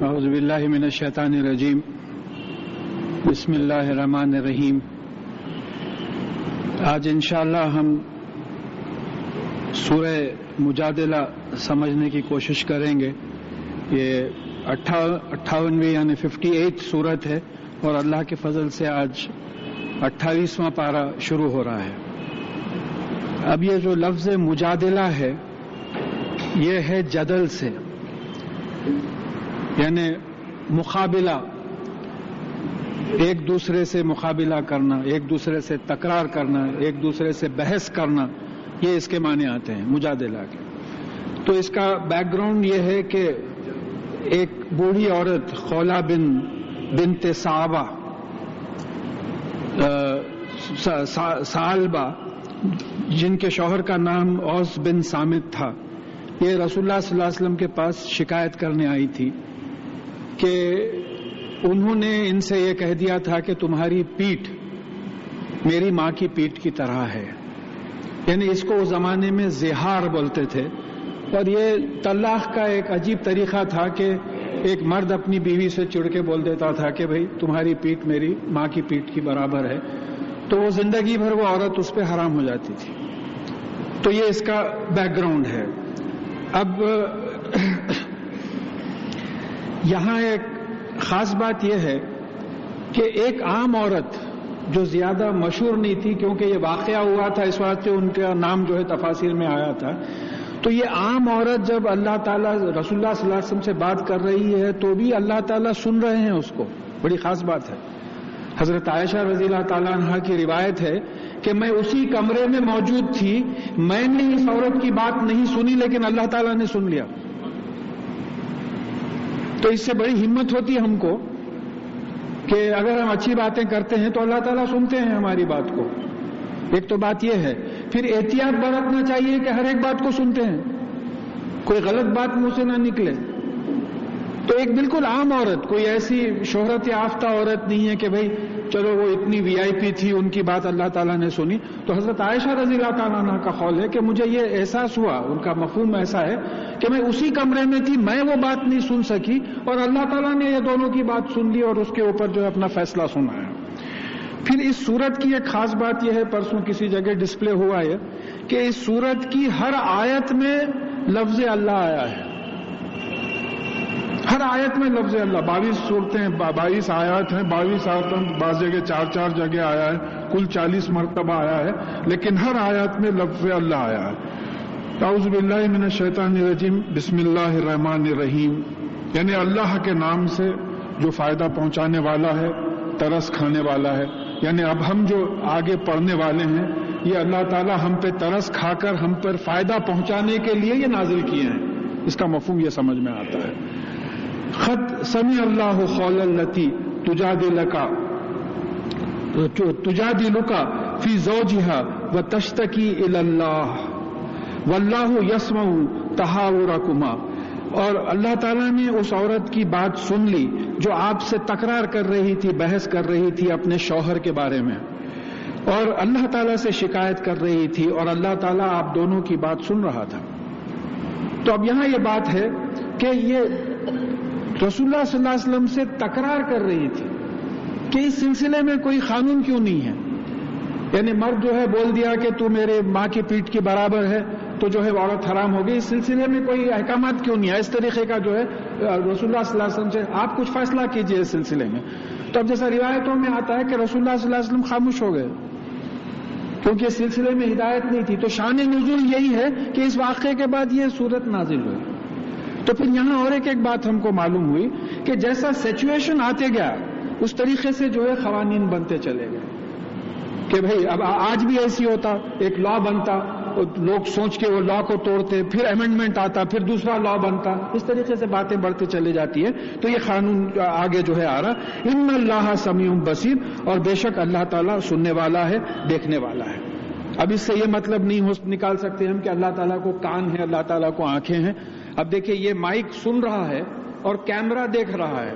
اعوذ باللہ من الشیطان الرجیم بسم اللہ الرحمن الرحیم. آج انشاءاللہ ہم سورہ مجادلہ سمجھنے کی کوشش کریں گے. یہ 58ویں یعنی 58 سورت ہے اور اللہ کے فضل سے آج 28واں پارہ شروع ہو رہا ہے. اب یہ جو لفظ مجادلہ ہے یہ ہے جدل سے، یعنی مقابلہ، ایک دوسرے سے مقابلہ کرنا، ایک دوسرے سے تکرار کرنا، ایک دوسرے سے بحث کرنا، یہ اس کے معنی آتے ہیں مجادلہ کے. تو اس کا بیک گراؤنڈ یہ ہے کہ ایک بوڑھی عورت خولہ بنت صعبہ ثعلبہ جن کے شوہر کا نام اوس بن صامت تھا، یہ رسول اللہ صلی اللہ علیہ وسلم کے پاس شکایت کرنے آئی تھی کہ انہوں نے ان سے یہ کہہ دیا تھا کہ تمہاری پیٹھ میری ماں کی پیٹھ کی طرح ہے. یعنی اس کو اس زمانے میں زہار بولتے تھے، اور یہ طلاق کا ایک عجیب طریقہ تھا کہ ایک مرد اپنی بیوی سے چڑ کے بول دیتا تھا کہ بھئی تمہاری پیٹھ میری ماں کی پیٹھ کی برابر ہے، تو وہ زندگی بھر وہ عورت اس پہ حرام ہو جاتی تھی. تو یہ اس کا بیک گراؤنڈ ہے. اب یہاں ایک خاص بات یہ ہے کہ ایک عام عورت جو زیادہ مشہور نہیں تھی، کیونکہ یہ واقعہ ہوا تھا اس واسطے ان کا نام جو ہے تفاسیر میں آیا تھا، تو یہ عام عورت جب اللہ تعالیٰ رسول اللہ صلی اللہ علیہ وسلم سے بات کر رہی ہے تو بھی اللہ تعالیٰ سن رہے ہیں اس کو. بڑی خاص بات ہے. حضرت عائشہ رضی اللہ تعالیٰ عنہ کی روایت ہے کہ میں اسی کمرے میں موجود تھی، میں نے اس عورت کی بات نہیں سنی لیکن اللہ تعالیٰ نے سن لیا. تو اس سے بڑی ہمت ہوتی ہے ہم کو کہ اگر ہم اچھی باتیں کرتے ہیں تو اللہ تعالیٰ سنتے ہیں ہماری بات کو. ایک تو بات یہ ہے. پھر احتیاط برتنا چاہیے کہ ہر ایک بات کو سنتے ہیں، کوئی غلط بات منہ سے نہ نکلے. تو ایک بالکل عام عورت، کوئی ایسی شہرت یافتہ عورت نہیں ہے کہ بھئی چلو وہ اتنی وی آئی پی تھی، ان کی بات اللہ تعالیٰ نے سنی. تو حضرت عائشہ رضی اللہ تعالیٰ عنہ کا قول ہے کہ مجھے یہ احساس ہوا، ان کا مفہوم ایسا ہے کہ میں اسی کمرے میں تھی، میں وہ بات نہیں سن سکی اور اللہ تعالیٰ نے یہ دونوں کی بات سن لی اور اس کے اوپر جو ہے اپنا فیصلہ سنایا. پھر اس سورت کی ایک خاص بات یہ ہے، پرسوں کسی جگہ ڈسپلے ہوا ہے کہ اس سورت کی ہر آیت میں لفظ اللہ آیا ہے. ہر آیت میں لفظ اللہ. 22 صورتیں، 22 آیات ہیں، 22 آیتوں بعض جگہ 4 جگہ آیا ہے، کل 40 مرتبہ آیا ہے، لیکن ہر آیت میں لفظ اللہ آیا ہے. اعوذ باللہ من الشیطان الرجیم بسم اللہ الرحمن الرحیم. یعنی اللہ کے نام سے جو فائدہ پہنچانے والا ہے، ترس کھانے والا ہے. یعنی اب ہم جو آگے پڑھنے والے ہیں یہ اللہ تعالیٰ ہم پہ ترس کھا کر ہم پر فائدہ پہنچانے کے لیے یہ نازل کیے ہیں. اس کا مفہوم یہ سمجھ میں آتا ہے. خط سمع اللہ قول التی تجادلک فی زوجها وتشتکی الی اللہ واللہ یسمع تحاورکما. اور اللہ تعالیٰ نے اس عورت کی بات سن لی جو آپ سے تکرار کر رہی تھی، بحث کر رہی تھی اپنے شوہر کے بارے میں، اور اللہ تعالیٰ سے شکایت کر رہی تھی، اور اللہ تعالیٰ آپ دونوں کی بات سن رہا تھا. تو اب یہاں یہ بات ہے کہ یہ رسول اللہ صلی اللہ علیہ وسلم سے تکرار کر رہی تھی کہ اس سلسلے میں کوئی قانون کیوں نہیں ہے. یعنی مرد جو ہے بول دیا کہ تو میرے ماں کی پیٹھ کی برابر ہے تو جو ہے عورت حرام ہو گئی، اس سلسلے میں کوئی احکامات کیوں نہیں ہے. اس طریقے کا جو ہے رسول اللہ صلی اللہ علیہ وسلم سے آپ کچھ فیصلہ کیجئے اس سلسلے میں. تو اب جیسا روایتوں میں آتا ہے کہ رسول اللہ صلی اللہ علیہ وسلم خاموش ہو گئے کیونکہ اس سلسلے میں ہدایت نہیں تھی. تو شان نزول یہی ہے کہ اس واقعے کے بعد یہ صورت نازل ہوئی. تو پھر یہاں اور ایک بات ہم کو معلوم ہوئی کہ جیسا سچویشن آتے گیا اس طریقے سے جو ہے قوانین بنتے چلے گئے کہ بھئی اب آج بھی ایسی ہوتا، ایک لا بنتا، لوگ سوچ کے وہ لا کو توڑتے، پھر امینڈمنٹ آتا، پھر دوسرا لا بنتا، اس طریقے سے باتیں بڑھتے چلے جاتی ہے. تو یہ قانون آگے جو ہے آ رہا. ان اللہ سمیع بصیر. اور بے شک اللہ تعالیٰ سننے والا ہے، دیکھنے والا ہے. اب اس سے یہ مطلب نہیں نکال سکتے ہم کہ اللہ تعالیٰ کو کان ہے، اللہ تعالیٰ کو آنکھیں ہیں. اب دیکھیں یہ مائک سن رہا ہے اور کیمرہ دیکھ رہا ہے،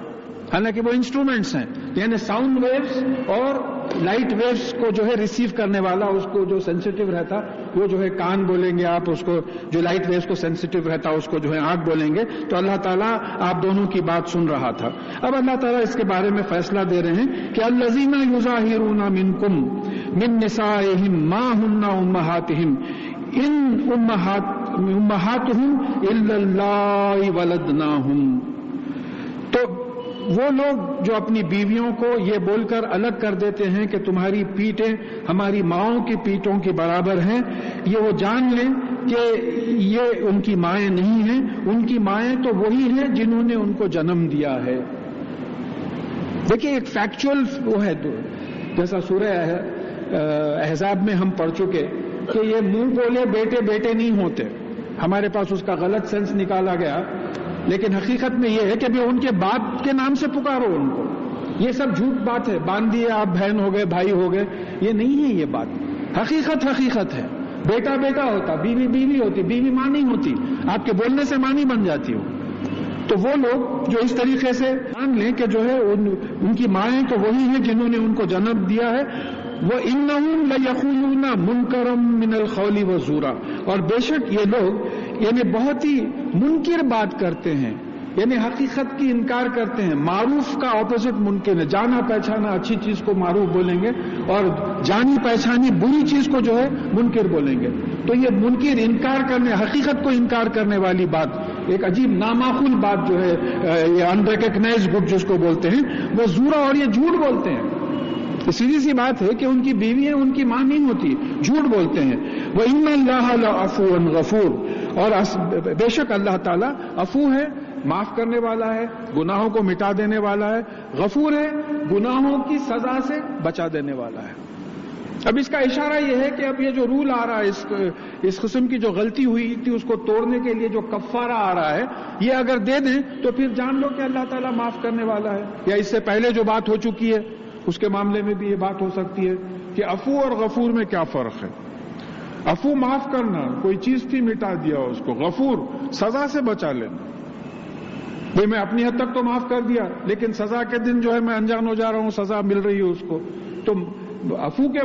حالانکہ وہ انسٹرومنٹس ہیں، یعنی ساؤنڈ ویوز اور لائٹ ویوز کو جو ہے ریسیو کرنے والا، اس کو جو سینسیٹیو رہتا وہ جو ہے کان بولیں گے آپ اس کو، جو لائٹ ویوز کو سینسٹیو رہتا اس کو جو ہے آنکھ بولیں گے، تو اللہ تعالیٰ آپ دونوں کی بات سن رہا تھا۔ اب اللہ تعالیٰ اس کے بارے میں فیصلہ دے رہے ہیں کہ الذین یظاہرون منکم من نسائہم ما ہن امہاتہم ان امہاتہم الا اللہ ولدناہم۔ تو وہ لوگ جو اپنی بیویوں کو یہ بول کر الگ کر دیتے ہیں کہ تمہاری پیٹیں ہماری ماؤں کی پیٹوں کے برابر ہیں، یہ وہ جان لیں کہ یہ ان کی مائیں نہیں ہیں، ان کی مائیں تو وہی ہیں جنہوں نے ان کو جنم دیا ہے۔ دیکھیں ایک فیکچول وہ ہے، جیسا سورہ احزاب میں ہم پڑھ چکے کہ یہ منہ بولے بیٹے بیٹے نہیں ہوتے، ہمارے پاس اس کا غلط سینس نکالا گیا، لیکن حقیقت میں یہ ہے کہ بھی ان کے باپ کے نام سے پکارو ان کو۔ یہ سب جھوٹ بات ہے، باندھ دیے آپ بہن ہو گئے بھائی ہو گئے، یہ نہیں ہے یہ بات، حقیقت ہے۔ بیٹا بیٹا ہوتا، بیوی بیوی ہوتی، بیوی ماں نہیں ہوتی، آپ کے بولنے سے ماں نہیں بن جاتی ہو۔ تو وہ لوگ جو اس طریقے سے مان لیں کہ جو ہے ان کی مائیں تو وہی ہیں جنہوں نے ان کو جنم دیا ہے، وَإِنَّهُمْ لَيَقُولُونَ مُنْكَرًا مِنَ الْقَوْلِ وَزُورًا، اور بے شک یہ لوگ یعنی بہت ہی منکر بات کرتے ہیں، یعنی حقیقت کی انکار کرتے ہیں۔ معروف کا اپوزٹ منکر ہے، جانا پہچانا اچھی چیز کو معروف بولیں گے اور جانی پہچانی بری چیز کو جو ہے منکر بولیں گے۔ تو یہ منکر انکار کرنے، حقیقت کو انکار کرنے والی بات، ایک عجیب نامعقول بات جو ہے، یہ انریکگنائزڈ گڈ جس کو بولتے ہیں، وہ زورا، اور یہ جھوٹ بولتے ہیں۔ سیدھی سی بات ہے کہ ان کی بیوی ہے، ان کی ماں نہیں ہوتی، جھوٹ بولتے ہیں۔ وَإِنَّ اللَّهَ لَعَفُوٌّ غَفُورٌ، اور بے شک اللہ تعالیٰ عفو ہے، معاف کرنے والا ہے، گناہوں کو مٹا دینے والا ہے، غفور ہے، گناہوں کی سزا سے بچا دینے والا ہے۔ اب اس کا اشارہ یہ ہے کہ اب یہ جو رول آ رہا ہے، اس قسم کی جو غلطی ہوئی تھی اس کو توڑنے کے لیے جو کفارہ آ رہا ہے، یہ اگر دے دیں تو پھر جان لو کہ اللہ تعالیٰ معاف کرنے والا ہے۔ یا اس سے پہلے جو بات ہو چکی ہے اس کے معاملے میں بھی یہ بات ہو سکتی ہے کہ عفو اور غفور میں کیا فرق ہے۔ عفو معاف کرنا، کوئی چیز تھی مٹا دیا اس کو، غفور سزا سے بچا لینا۔ بھئی میں اپنی حد تک تو معاف کر دیا، لیکن سزا کے دن جو ہے میں انجان ہو جا رہا ہوں، سزا مل رہی ہے اس کو۔ تو عفو کے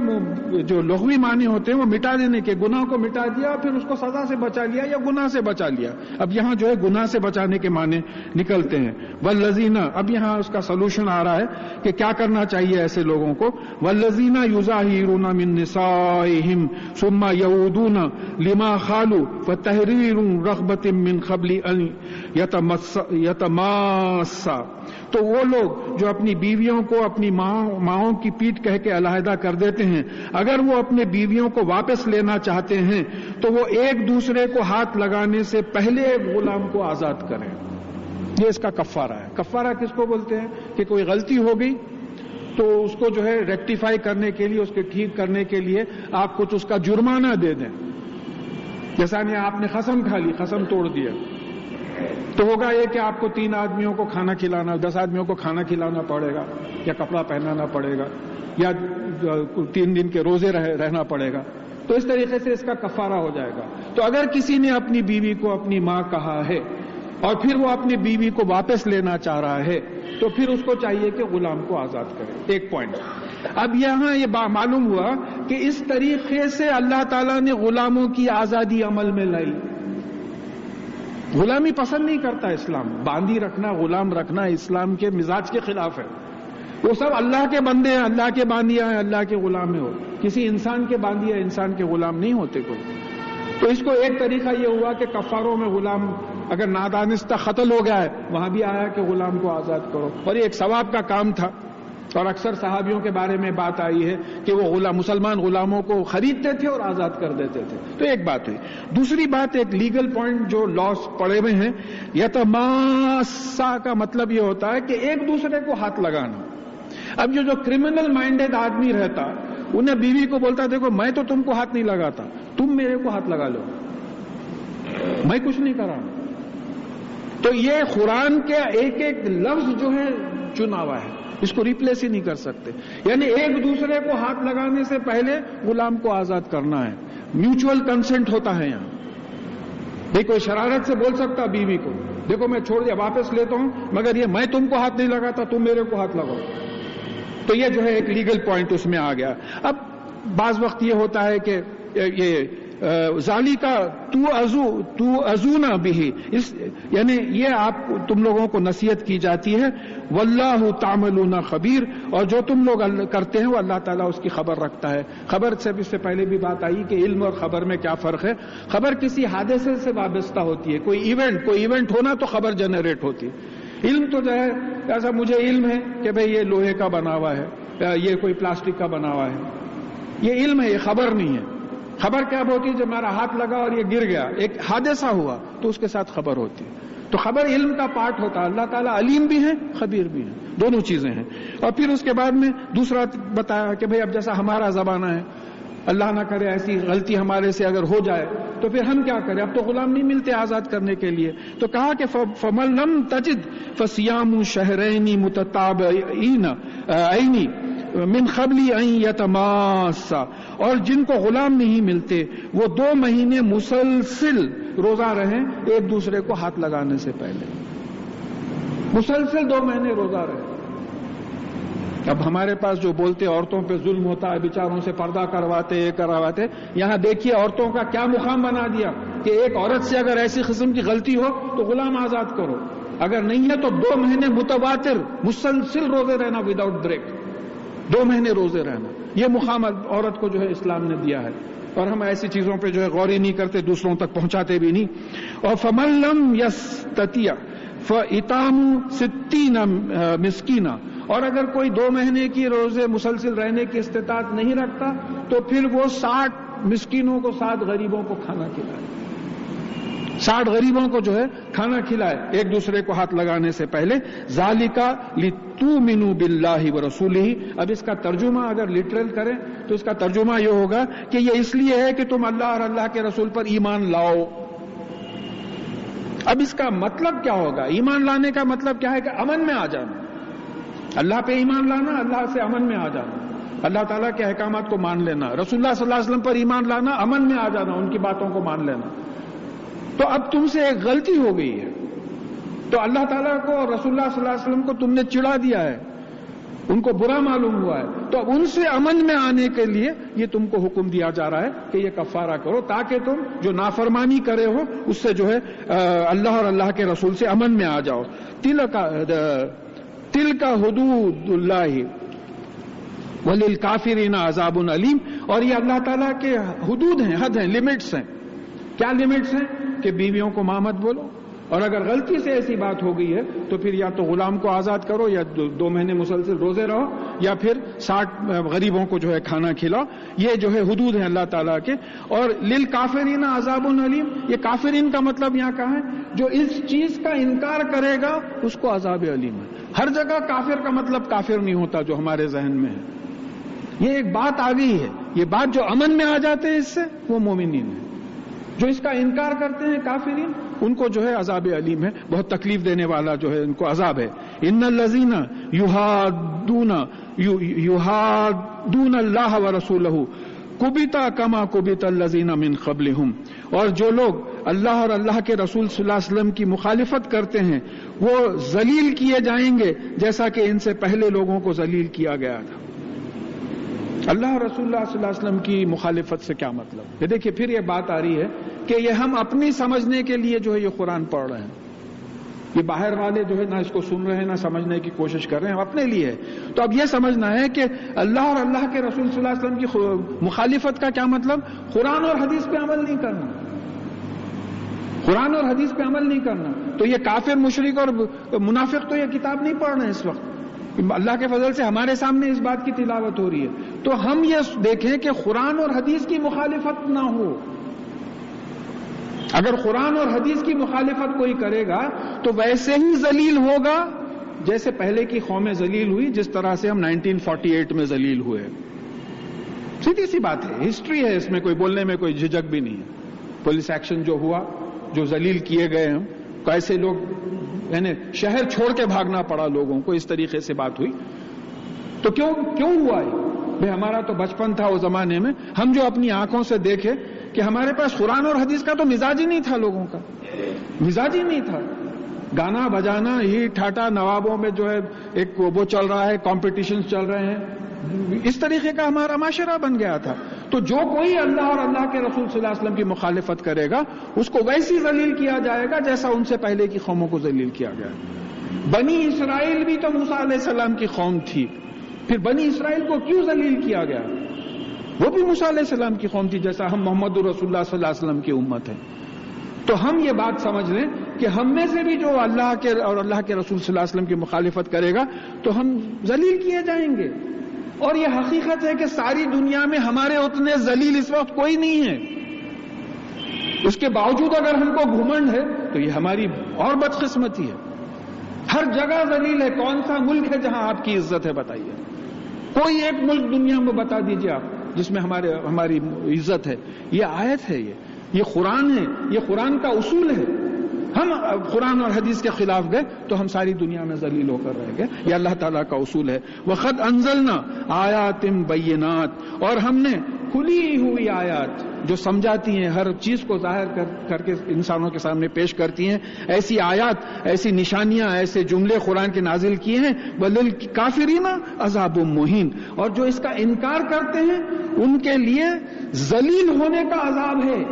جو لغوی معنی ہوتے ہیں وہ مٹا دینے کے، گناہ کو مٹا دیا پھر اس کو سزا سے بچا لیا یا گناہ سے بچا لیا۔ اب یہاں جو ہے گناہ سے بچانے کے معنی نکلتے ہیں۔ والذین، اب یہاں اس کا سلوشن آ رہا ہے کہ کیا کرنا چاہیے ایسے لوگوں کو۔ والذین یظاہرون من نسائہم ثم یعودون لما خالوا فتحریر رغبۃ من قبل ان یتماسا، تو وہ لوگ جو اپنی بیویوں کو اپنی ماؤں کی پیٹ کہہ کے علیحدہ کر دیتے ہیں، اگر وہ اپنے بیویوں کو واپس لینا چاہتے ہیں تو وہ ایک دوسرے کو ہاتھ لگانے سے پہلے غلام کو آزاد کریں۔ یہ اس کا کفارہ ہے۔ کفارہ کس کو بولتے ہیں کہ کوئی غلطی ہو گئی تو اس کو جو ہے ریکٹیفائی کرنے کے لیے، اس کے ٹھیک کرنے کے لیے آپ کچھ اس کا جرمانہ دے دیں۔ جیسا نہیں آپ نے قسم کھا لی، قسم توڑ دیا، تو ہوگا یہ کہ آپ کو 3 آدمیوں کو کھانا کھلانا، 10 آدمیوں کو کھانا کھلانا پڑے گا، یا کپڑا پہنانا پڑے گا، یا 3 دن کے روزے رہنا پڑے گا۔ تو اس طریقے سے اس کا کفارہ ہو جائے گا۔ تو اگر کسی نے اپنی بیوی کو اپنی ماں کہا ہے اور پھر وہ اپنی بیوی کو واپس لینا چاہ رہا ہے تو پھر اس کو چاہیے کہ غلام کو آزاد کرے۔ ایک پوائنٹ۔ اب یہاں یہ معلوم ہوا کہ اس طریقے سے اللہ تعالیٰ نے غلاموں کی آزادی عمل میں لائی۔ غلامی پسند نہیں کرتا اسلام، باندھی رکھنا، غلام رکھنا اسلام کے مزاج کے خلاف ہے۔ وہ سب اللہ کے بندے ہیں، اللہ کے باندیا ہیں، اللہ کے غلام ہو، کسی انسان کے باندیا انسان کے غلام نہیں ہوتے کوئی۔ تو اس کو ایک طریقہ یہ ہوا کہ کفاروں میں غلام اگر نادانستہ قتل ہو گیا ہے وہاں بھی آیا کہ غلام کو آزاد کرو، اور یہ ایک ثواب کا کام تھا۔ اور اکثر صحابیوں کے بارے میں بات آئی ہے کہ وہ مسلمان غلاموں کو خریدتے تھے اور آزاد کر دیتے تھے۔ تو ایک بات ہے۔ دوسری بات، ایک لیگل پوائنٹ جو لاس پڑے ہوئے ہیں، یتماسا کا مطلب یہ ہوتا ہے کہ ایک دوسرے کو ہاتھ لگانا۔ اب جو کرمنل مائنڈیڈ آدمی رہتا انہیں بیوی کو بولتا دیکھو میں تو تم کو ہاتھ نہیں لگاتا، تم میرے کو ہاتھ لگا لو، میں کچھ نہیں کر رہا۔ تو یہ قرآن کے ایک ایک لفظ جو ہے چنا ہوا ہے، اس کو ریپلیس ہی نہیں کر سکتے۔ یعنی ایک دوسرے کو ہاتھ لگانے سے پہلے غلام کو آزاد کرنا ہے، میوچول کنسنٹ ہوتا ہے یہاں۔ نہیں کوئی شرارت سے بول سکتا بیوی کو دیکھو میں چھوڑ دیا واپس لیتا ہوں، مگر یہ میں تم کو ہاتھ نہیں لگاتا، تم میرے کو ہاتھ لگاؤ۔ تو یہ جو ہے ایک لیگل پوائنٹ اس میں آ گیا۔ اب بعض وقت یہ ہوتا ہے کہ یہ ذالکا توعظون بہ، یعنی یہ آپ تم لوگوں کو نصیحت کی جاتی ہے، واللہ تعملون خبیر، اور جو تم لوگ کرتے ہیں وہ اللہ تعالیٰ اس کی خبر رکھتا ہے۔ خبر سے اس سے پہلے بھی بات آئی کہ علم اور خبر میں کیا فرق ہے۔ خبر کسی حادثے سے وابستہ ہوتی ہے، کوئی ایونٹ ہونا تو خبر جنریٹ ہوتی ہے۔ علم تو جو ہے ایسا مجھے علم ہے کہ بھئی یہ لوہے کا بنا ہوا ہے، یہ کوئی پلاسٹک کا بنا ہوا ہے، یہ علم ہے، یہ خبر نہیں ہے۔ خبر کیا ہوتی ہے؟ جب ہمارا ہاتھ لگا اور یہ گر گیا، ایک حادثہ ہوا تو اس کے ساتھ خبر ہوتی ہے۔ تو خبر علم کا پارٹ ہوتا ہے۔ اللہ تعالیٰ علیم بھی ہے، خبیر بھی ہے، دونوں چیزیں ہیں۔ اور پھر اس کے بعد میں دوسرا بتایا کہ بھئی اب جیسا ہمارا زمانہ ہے، اللہ نہ کرے ایسی غلطی ہمارے سے اگر ہو جائے تو پھر ہم کیا کریں؟ اب تو غلام نہیں ملتے آزاد کرنے کے لیے، تو کہا کہ فَمَن لَمْ تَجِدْ فَصِيَامُ شَهْرَيْنِ مُتَتَابِعَيْنِ من قبل ان یتماسا، اور جن کو غلام نہیں ملتے وہ 2 مہینے مسلسل روزہ رہیں ایک دوسرے کو ہاتھ لگانے سے پہلے، مسلسل 2 مہینے روزہ رہیں۔ اب ہمارے پاس جو بولتے عورتوں پہ ظلم ہوتا ہے، بیچاروں سے پردہ کرواتے، یہ کرواتے، یہاں دیکھیے عورتوں کا کیا مقام بنا دیا کہ ایک عورت سے اگر ایسی قسم کی غلطی ہو تو غلام آزاد کرو، اگر نہیں ہے تو 2 مہینے متواتر مسلسل روزے رہنا وداؤٹ بریک، 2 مہینے روزے رہنا، یہ مقام عورت کو جو ہے اسلام نے دیا ہے۔ اور ہم ایسی چیزوں پہ جو ہے غور ہی نہیں کرتے، دوسروں تک پہنچاتے بھی نہیں۔ اور فَمَن لَّمْ يَسْتَطِعْ فَإِطْعَامُ 60 مسکینہ، اور اگر کوئی 2 مہینے کی روزے مسلسل رہنے کی استطاعت نہیں رکھتا تو پھر وہ 60 مسکینوں کو، 60 غریبوں کو کھانا کھلائے، 60 غریبوں کو جو ہے کھانا کھلائے ایک دوسرے کو ہاتھ لگانے سے پہلے۔ ذالکا لتؤمنوا باللہ ورسولہ، اب اس کا ترجمہ اگر لٹرل کریں تو اس کا ترجمہ یہ ہوگا کہ یہ اس لیے ہے کہ تم اللہ اور اللہ کے رسول پر ایمان لاؤ۔ اب اس کا مطلب کیا ہوگا؟ ایمان لانے کا مطلب کیا ہے کہ امن میں آ جانا، اللہ پہ ایمان لانا، اللہ سے امن میں آ جانا، اللہ تعالیٰ کے احکامات کو مان لینا، رسول اللہ صلی اللہ علیہ وسلم پر ایمان لانا، امن میں آ جانا، ان کی باتوں کو مان لینا۔ تو اب تم سے ایک غلطی ہو گئی ہے تو اللہ تعالیٰ کو اور رسول اللہ صلی اللہ علیہ وسلم کو تم نے چڑھا دیا ہے، ان کو برا معلوم ہوا ہے، تو اب ان سے امن میں آنے کے لیے یہ تم کو حکم دیا جا رہا ہے کہ یہ کفارہ کرو، تاکہ تم جو نافرمانی کرے ہو اس سے جو ہے اللہ اور اللہ کے رسول سے امن میں آ جاؤ۔ تِلْكَ حُدُودُ اللَّهِ وَلِلْكَافِرِينَ عَذَابٌ علیم، اور یہ اللہ تعالیٰ کے حدود ہیں، حد ہیں، لمٹس ہیں۔ کیا لمٹس ہیں؟ کہ بیویوں کو ماں مت بولو، اور اگر غلطی سے ایسی بات ہو گئی ہے تو پھر یا تو غلام کو آزاد کرو، یا 2 مہینے مسلسل روزے رہو، یا پھر 60 غریبوں کو جو ہے کھانا کھلاؤ۔ یہ جو ہے حدود ہیں اللہ تعالیٰ کے۔ اور للکافرین عذاب علیم، یہ کافرین کا مطلب یہاں کہاں ہے؟ جو اس چیز کا انکار کرے گا اس کو عذاب علیم ہے۔ ہر جگہ کافر کا مطلب کافر نہیں ہوتا جو ہمارے ذہن میں ہے، یہ ایک بات آ گئی ہے، یہ بات جو امن میں آ جاتے ہیں اس سے وہ مومنین ہیں، جو اس کا انکار کرتے ہیں کافرین ان کو جو ہے عذاب علیم ہے، بہت تکلیف دینے والا جو ہے ان کو عذاب ہے۔ ان الذین یحادون اللہ ورسولہ کبتا کما کبت الذین من قبلہم، اور جو لوگ اللہ اور اللہ کے رسول صلی اللہ علیہ وسلم کی مخالفت کرتے ہیں وہ ذلیل کیے جائیں گے جیسا کہ ان سے پہلے لوگوں کو ذلیل کیا گیا تھا۔ اللہ اور رسول اللہ صلی اللہ علیہ وسلم کی مخالفت سے کیا مطلب؟ یہ دیکھیے پھر یہ بات آ رہی ہے کہ یہ ہم اپنی سمجھنے کے لیے جو ہے یہ قرآن پڑھ رہے ہیں، یہ باہر والے جو ہے نہ اس کو سن رہے ہیں نہ سمجھنے کی کوشش کر رہے ہیں، ہم اپنے لیے ہے۔ تو اب یہ سمجھنا ہے کہ اللہ اور اللہ کے رسول صلی اللہ علیہ وسلم کی مخالفت کا کیا مطلب؟ قرآن اور حدیث پہ عمل نہیں کرنا، قرآن اور حدیث پہ عمل نہیں کرنا۔ تو یہ کافر، مشرک اور منافق تو یہ کتاب نہیں پڑھ رہے ہیں اس وقت، اللہ کے فضل سے ہمارے سامنے اس بات کی تلاوت ہو رہی ہے۔ تو ہم یہ دیکھیں کہ قرآن اور حدیث کی مخالفت نہ ہو۔ اگر قرآن اور حدیث کی مخالفت کوئی کرے گا تو ویسے ہی ذلیل ہوگا جیسے پہلے کی قومیں ذلیل ہوئی، جس طرح سے ہم 1948 میں ذلیل ہوئے۔ سیدھی سی بات ہے، ہسٹری ہے، اس میں کوئی بولنے میں کوئی جھجک بھی نہیں ہے۔ پولیس ایکشن جو ہوا، جو ذلیل کیے گئے ہم، کیسے لوگ یعنی شہر چھوڑ کے بھاگنا پڑا لوگوں کو، اس طریقے سے بات ہوئی۔ تو کیوں ہوا ہے؟ بھئی ہمارا تو بچپن تھا اس زمانے میں، ہم جو اپنی آنکھوں سے دیکھے کہ ہمارے پاس قرآن اور حدیث کا تو مزاج ہی نہیں تھا، لوگوں کا مزاج ہی نہیں تھا۔ گانا بجانا ہی ٹھاٹا، نوابوں میں جو ہے ایک وہ چل رہا ہے، کمپٹیشن چل رہے ہیں، اس طریقے کا ہمارا معاشرہ بن گیا تھا۔ تو جو کوئی اللہ اور اللہ کے رسول صلی اللہ علیہ وسلم کی مخالفت کرے گا اس کو ویسی ذلیل کیا جائے گا جیسا ان سے پہلے کی قوموں کو ذلیل کیا گیا. بنی اسرائیل بھی تو موسیٰ علیہ السلام کی قوم تھی، پھر بنی اسرائیل کو کیوں ذلیل کیا گیا؟ وہ بھی موسیٰ علیہ السلام کی قوم تھی جیسا ہم محمد رسول اللہ صلی اللہ علیہ وسلم کی امت ہے. تو ہم یہ بات سمجھ لیں کہ ہم میں سے بھی جو اللہ کے اور اللہ کے رسول صلی اللہ علیہ وسلم کی مخالفت کرے گا تو ہم ذلیل کیے جائیں گے. اور یہ حقیقت ہے کہ ساری دنیا میں ہمارے اتنے ذلیل اس وقت کوئی نہیں ہے. اس کے باوجود اگر ہم کو گھمنڈ ہے تو یہ ہماری اور بدقسمتی ہے. ہر جگہ ذلیل ہے. کون سا ملک ہے جہاں آپ کی عزت ہے بتائیے؟ کوئی ایک ملک دنیا میں بتا دیجیے آپ جس میں ہماری عزت ہے. یہ آیت ہے، یہ قرآن ہے، یہ قرآن کا اصول ہے. ہم قرآن اور حدیث کے خلاف گئے تو ہم ساری دنیا میں ذلیل ہو کر رہ گئے. یہ اللہ تعالیٰ کا اصول ہے. وَقَدْ أَنزَلْنَا آیَاتٍ بَيِّنَاتٍ، اور ہم نے کھلی ہوئی آیات جو سمجھاتی ہیں، ہر چیز کو ظاہر کر کے انسانوں کے سامنے پیش کرتی ہیں، ایسی آیات، ایسی نشانیاں، ایسے جملے قرآن کے نازل کیے ہیں. وَلِلْكَافِرِينَ عَذَابٌ مُّهِينٌ، اور جو اس کا انکار کرتے ہیں ان کے لیے ذلیل ہونے کا عذاب ہے.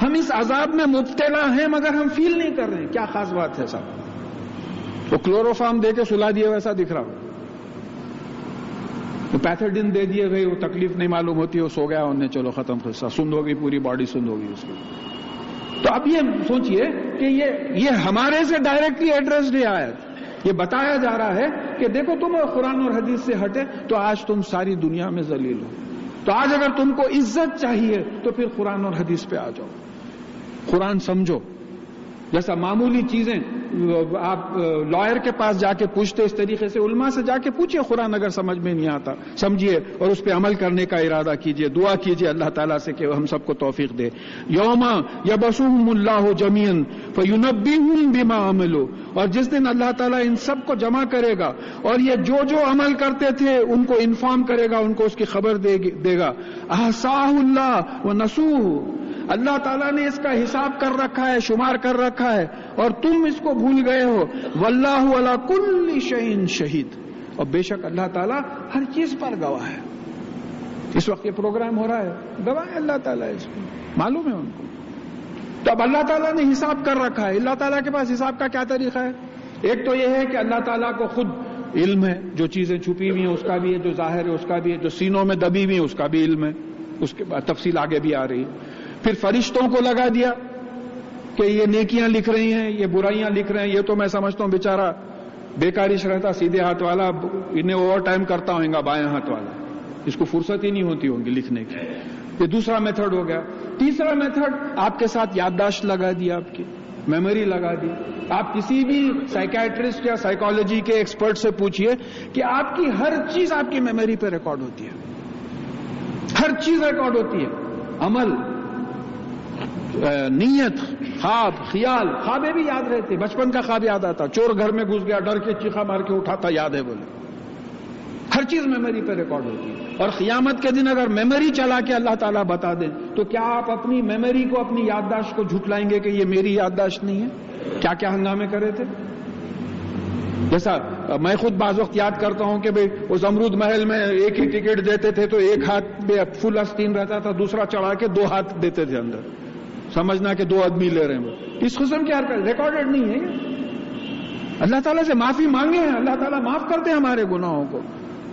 ہم اس عذاب میں مبتلا ہیں مگر ہم فیل نہیں کر رہے ہیں. کیا خاص بات ہے صاحب؟ وہ کلوروفارم دے کے سلا دیے ویسا دکھ رہا، وہ پیتھیڈن دے دیے گئے، وہ تکلیف نہیں معلوم ہوتی، وہ سو گیا انہیں، چلو ختم قصہ، سند ہو گئی، پوری باڈی سند ہو گئی اس کی. تو اب یہ سوچئے کہ یہ ہمارے سے ڈائریکٹلی ایڈریسڈ ہے آیت. یہ بتایا جا رہا ہے کہ دیکھو تم قرآن اور حدیث سے ہٹے تو آج تم ساری دنیا میں ذلیل ہو. تو آج اگر تم کو عزت چاہیے تو پھر قرآن اور حدیث پہ آ جاؤ. قرآن سمجھو. جیسا معمولی چیزیں آپ لائر کے پاس جا کے پوچھتے، اس طریقے سے علماء سے جا کے پوچھئے. قرآن اگر سمجھ میں نہیں آتا سمجھیے اور اس پہ عمل کرنے کا ارادہ کیجئے. دعا کیجئے اللہ تعالیٰ سے کہ ہم سب کو توفیق دے. یوم یبعثہم اللہ جمیعا فینبئہم بما عملوا، اور جس دن اللہ تعالیٰ ان سب کو جمع کرے گا اور یہ جو عمل کرتے تھے ان کو انفارم کرے گا، ان کو اس کی خبر دے گا. احصاہ اللہ ونسوہ، اللہ تعالیٰ نے اس کا حساب کر رکھا ہے، شمار کر رکھا ہے اور تم اس کو بھول گئے ہو. واللہ علی کل شیء شہید، اور بے شک اللہ تعالیٰ ہر چیز پر گواہ ہے. اس وقت یہ پروگرام ہو رہا ہے، گواہ ہے اللہ تعالیٰ، اس کو معلوم ہے ان کو. تو اب اللہ تعالیٰ نے حساب کر رکھا ہے. اللہ تعالیٰ کے پاس حساب کا کیا طریقہ ہے؟ ایک تو یہ ہے کہ اللہ تعالیٰ کو خود علم ہے، جو چیزیں چھپی ہوئی ہیں اس کا بھی ہے، جو ظاہر ہے اس کا بھی ہے، جو سینوں میں دبی ہوئی ہیں اس کا بھی علم ہے. اس کے بعد تفصیل آگے بھی آ رہی ہے. پھر فرشتوں کو لگا دیا کہ یہ نیکیاں لکھ رہی ہیں، یہ برائیاں لکھ رہے ہیں. یہ تو میں سمجھتا ہوں بیچارہ بیکارش رہتا، سیدھے ہاتھ والا انہیں اوور ٹائم کرتا ہوگا بائیں ہاتھ والا، اس کو فرصت ہی نہیں ہوتی ہوگی لکھنے کی. یہ دوسرا میتھڈ ہو گیا. تیسرا میتھڈ آپ کے ساتھ یادداشت لگا دی، آپ کی میموری لگا دی. آپ کسی بھی سائیکیٹرسٹ یا سائیکالوجی کے ایکسپرٹ سے پوچھئے کہ آپ کی ہر چیز آپ کی میموری پہ ریکارڈ ہوتی ہے. ہر چیز ریکارڈ ہوتی ہے. عمل، نیت، خواب، خیال. خوابیں بھی یاد رہتے. بچپن کا خواب یاد آتا، چور گھر میں گھس گیا، ڈر کے چیخا مار کے اٹھاتا، یاد ہے بولے. ہر چیز میموری پہ ریکارڈ ہوتی ہے. اور قیامت کے دن اگر میموری چلا کے اللہ تعالیٰ بتا دیں تو کیا آپ اپنی میموری کو، اپنی یادداشت کو جھٹلائیں گے کہ یہ میری یادداشت نہیں ہے؟ کیا کیا ہنگامے کرے تھے. جیسا میں خود بعض وقت یاد کرتا ہوں کہ بھئی وہ زمرود محل میں ایک ہی ٹکٹ دیتے تھے تو ایک ہاتھ میں فل آستین رہتا تھا، دوسرا چڑھا کے 2 ہاتھ دیتے تھے اندر، سمجھنا کہ 2 آدمی لے رہے ہیں. وہ اس قسم کی حرکت ریکارڈڈ نہیں ہے. اللہ تعالیٰ سے معافی مانگے ہیں، اللہ تعالیٰ معاف کرتے ہیں ہمارے گناہوں کو.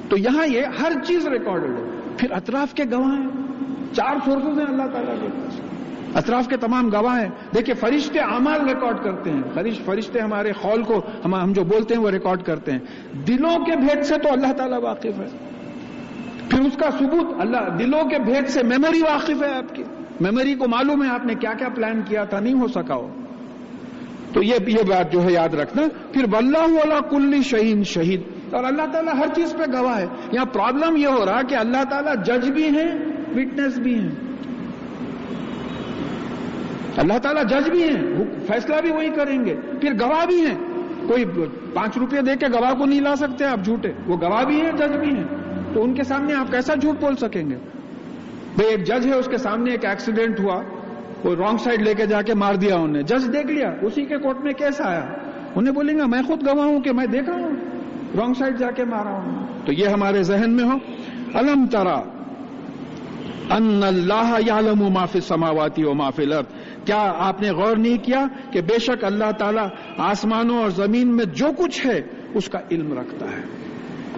تو یہاں یہ ہر چیز ریکارڈڈ ہے. پھر اطراف کے گواہ ہیں. 4 سورسز ہیں اللہ تعالیٰ کے پاس، اطراف کے تمام گواہ ہیں. دیکھیں فرشتے اعمال ریکارڈ کرتے ہیں. فرشتے ہمارے قول کو ہم جو بولتے ہیں وہ ریکارڈ کرتے ہیں. دلوں کے بھید سے تو اللہ تعالیٰ واقف ہے. پھر اس کا ثبوت اللہ دلوں کے بھید سے میموری واقف ہے. آپ کی میموری کو معلوم ہے آپ نے کیا کیا پلان کیا تھا، نہیں ہو سکا ہو. تو یہ بات جو ہے یاد رکھنا. پھر واللہ علی کل شیء شہید، اور اللہ تعالیٰ ہر چیز پہ گواہ ہے. یہاں پرابلم یہ ہو رہا کہ اللہ تعالیٰ جج بھی ہیں، وٹنس بھی ہیں. اللہ تعالیٰ جج بھی ہیں، فیصلہ بھی وہی کریں گے، پھر گواہ بھی ہیں. کوئی 5 روپے دے کے گواہ کو نہیں لا سکتے آپ جھوٹے. وہ گواہ بھی ہیں، جج بھی ہیں. تو ان کے سامنے آپ کیسا جھوٹ بول سکیں گے؟ بھئی ایک جج ہے، اس کے سامنے ایک ایکسیڈنٹ ہوا، وہ رانگ سائڈ لے کے جا کے مار دیا انہیں. جج دیکھ لیا، اسی کے کورٹ میں کیس آیا. انہیں بولیں گا میں خود گواہ ہوں کہ میں دیکھا ہوں، رانگ سائڈ جا کے مارا ہوں. تو یہ ہمارے ذہن میں ہو. الم ترا ان اللہ یعلم ما فی السماوات و ما فی الارض، کیا آپ نے غور نہیں کیا کہ بے شک اللہ تعالیٰ آسمانوں اور زمین میں جو کچھ ہے اس کا علم رکھتا ہے.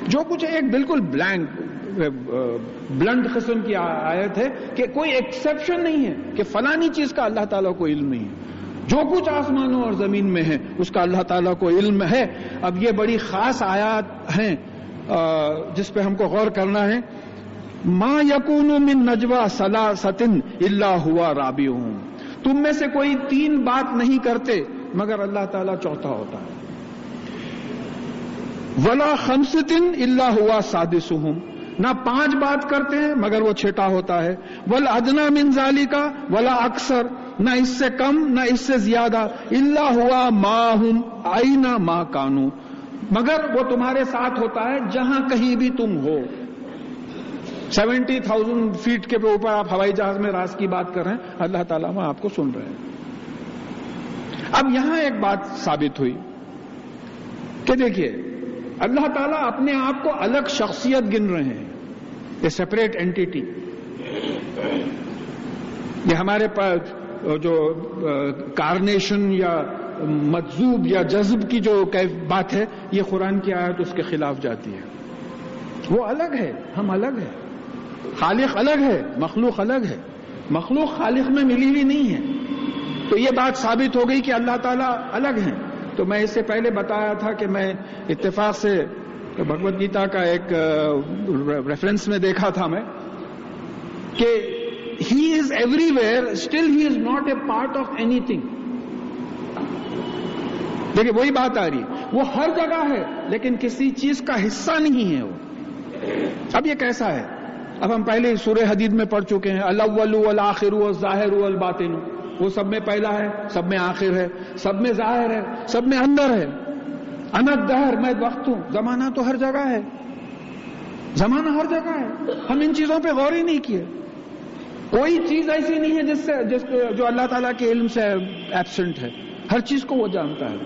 جو کچھ ہے ایک بالکل بلنڈ قسم کی آیت ہے کہ کوئی ایکسیپشن نہیں ہے کہ فلانی چیز کا اللہ تعالیٰ کو علم نہیں ہے. جو کچھ آسمانوں اور زمین میں ہے اس کا اللہ تعالیٰ کو علم ہے. اب یہ بڑی خاص آیات ہیں جس پہ ہم کو غور کرنا ہے. ما یکون من نجوا ثلاثۃ الا هو رابعهم، تم میں سے کوئی 3 بات نہیں کرتے مگر اللہ تعالیٰ چوتھا ہوتا ہے. ولا خمسۃ الا هو سادسهم، نہ 5 بات کرتے ہیں مگر وہ چھٹا ہوتا ہے. والادنی من ذالک ولا اکثر، نہ اس سے کم نہ اس سے زیادہ. الا هو معهم اینا ما کانوا، مگر وہ تمہارے ساتھ ہوتا ہے جہاں کہیں بھی تم ہو. 70,000 فیٹ کے اوپر آپ ہوائی جہاز میں راز کی بات کر رہے ہیں، اللہ تعالیٰ وہاں آپ کو سن رہے ہیں. اب یہاں ایک بات ثابت ہوئی کہ دیکھیے اللہ تعالیٰ اپنے آپ کو الگ شخصیت گن رہے ہیں، اے سیپریٹ اینٹیٹی. یہ ہمارے پاس جو کارنیشن یا مجذوب یا جذب کی جو بات ہے، یہ قرآن کی آیت اس کے خلاف جاتی ہے. وہ الگ ہے، ہم الگ ہیں. خالق الگ ہے، مخلوق الگ ہے. مخلوق خالق میں ملی ہوئی نہیں ہے. تو یہ بات ثابت ہو گئی کہ اللہ تعالیٰ الگ ہیں. تو میں اس سے پہلے بتایا تھا کہ میں اتفاق سے بھگوت گیتا کا ایک ریفرنس میں دیکھا تھا میں کہ he is everywhere still he is not a part of اینی تھنگ. دیکھیے وہی بات آ رہی، وہ ہر جگہ ہے لیکن کسی چیز کا حصہ نہیں ہے وہ. اب یہ کیسا ہے؟ اب ہم پہلے سورہ حدید میں پڑھ چکے ہیں، الاول والآخر والظاہر والباطن. وہ سب میں پہلا ہے، سب میں آخر ہے، سب میں ظاہر ہے، سب میں اندر ہے. انا الدہر، میں وقت ہوں. زمانہ تو ہر جگہ ہے، زمانہ ہر جگہ ہے. ہم ان چیزوں پہ غور ہی نہیں کیے. کوئی چیز ایسی نہیں ہے جو اللہ تعالیٰ کے علم سے ایبسنٹ ہے. ہر چیز کو وہ جانتا ہے.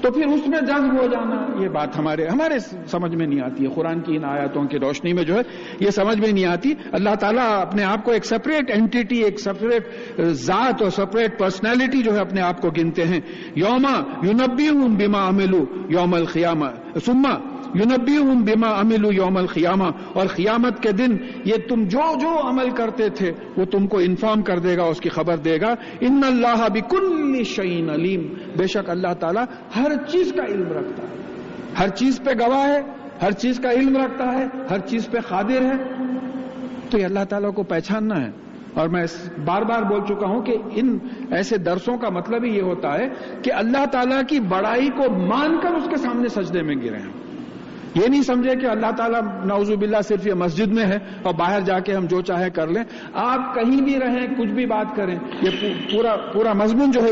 تو پھر اس میں جذب ہو جانا، یہ بات ہمارے سمجھ میں نہیں آتی ہے. قرآن کی ان آیاتوں کی روشنی میں جو ہے یہ سمجھ میں نہیں آتی. اللہ تعالیٰ اپنے آپ کو ایک سپریٹ اینٹیٹی، ایک سپریٹ ذات اور سپریٹ پرسنالٹی جو ہے اپنے آپ کو گنتے ہیں. یوم ینبئہم بما عملوا یوم القیامہ ثم ینبئہم بما عملوا یوم القیامہ، اور قیامت کے دن یہ تم جو عمل کرتے تھے وہ تم کو انفارم کر دے گا، اس کی خبر دے گا. ان اللہ بکل شیء علیم، بے شک اللہ تعالیٰ ہر چیز کا علم رکھتا ہے، ہر چیز پہ گواہ ہے، ہر چیز کا علم رکھتا ہے، ہر چیز پہ قادر ہے. تو یہ اللہ تعالیٰ کو پہچاننا ہے. اور میں بار بار بول چکا ہوں کہ ان ایسے درسوں کا مطلب ہی یہ ہوتا ہے کہ اللہ تعالیٰ کی بڑائی کو مان کر اس کے سامنے سجدے میں گرے ہیں. یہ نہیں سمجھے کہ اللہ تعالیٰ نعوذ باللہ صرف یہ مسجد میں ہے اور باہر جا کے ہم جو چاہے کر لیں. آپ کہیں بھی رہیں، کچھ بھی بات کریں، یہ پورا مضمون جو ہے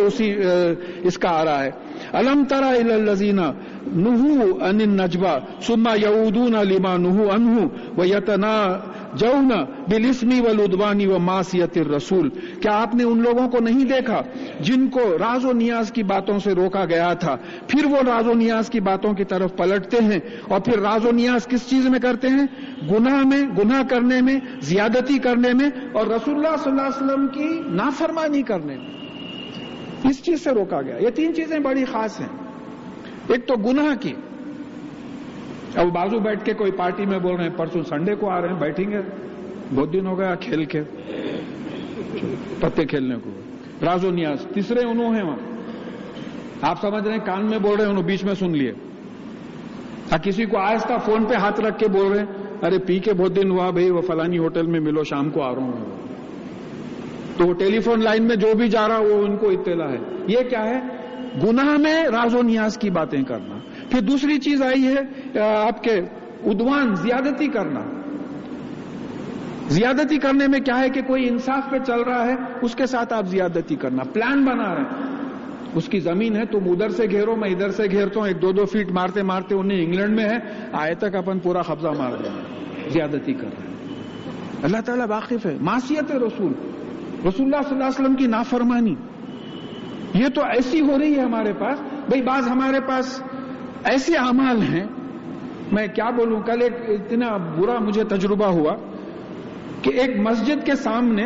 اس کا آ رہا ہے. الم تر الی الذین نہوا عن النجوى ثم یعودون لما نہوا عنہ ویتناجون بالاسم والعدوان ومعصیۃ الرسول. کیا آپ نے ان لوگوں کو نہیں دیکھا جن کو راز و نیاز کی باتوں سے روکا گیا تھا، پھر وہ راز و نیاز کی باتوں کی طرف پلٹتے ہیں؟ اور پھر راز و نیاز کس چیز میں کرتے ہیں؟ گناہ کرنے میں، زیادتی کرنے میں، اور رسول اللہ صلی اللہ علیہ وسلم کی نافرمانی کرنے میں. اس چیز سے روکا گیا. یہ 3 چیزیں بڑی خاص ہیں. ایک تو گناہ کی، اب بازو بیٹھ کے کوئی پارٹی میں بول رہے ہیں پرسوں سنڈے کو آ رہے ہیں، بیٹھیں گے، بہت دن ہو گیا کھیل کے پتے کھیلنے کو. راز و نیاز تیسرے انہوں ہیں وہاں، آپ سمجھ رہے ہیں کان میں بول رہے ہیں، انہوں بیچ میں سن لیے. کسی کو آہستہ فون پہ ہاتھ رکھ کے بول رہے ہیں ارے پی کے بہت دن ہوا بھائی، وہ فلانی ہوٹل میں ملو، شام کو آ رہا ہوں. تو وہ ٹیلی فون لائن میں جو بھی جا رہا وہ ان کو اطلاع ہے. یہ کیا ہے؟ گناہ میں راز و نیاز کی باتیں کرنا. پھر دوسری چیز آئی ہے آپ کے عدوان، زیادتی کرنا. زیادتی کرنے میں کیا ہے کہ کوئی انصاف پہ چل رہا ہے اس کے ساتھ آپ زیادتی کرنا. پلان بنا رہے ہیں، اس کی زمین ہے تم ادھر سے گھیرو، میں ادھر سے گھیرتا ہوں، 1-2 فیٹ مارتے مارتے انہیں انگلینڈ میں ہے، آئے تک اپن پورا قبضہ مار دیں. زیادتی کر رہے ہیں. اللہ تعالیٰ واقف ہے. معصیت رسول اللہ صلی اللہ علیہ وسلم کی نافرمانی، یہ تو ایسی ہو رہی ہے ہمارے پاس. بھئی بعض ہمارے پاس ایسے اعمال ہیں، میں کیا بولوں. کل ایک اتنا برا مجھے تجربہ ہوا کہ ایک مسجد کے سامنے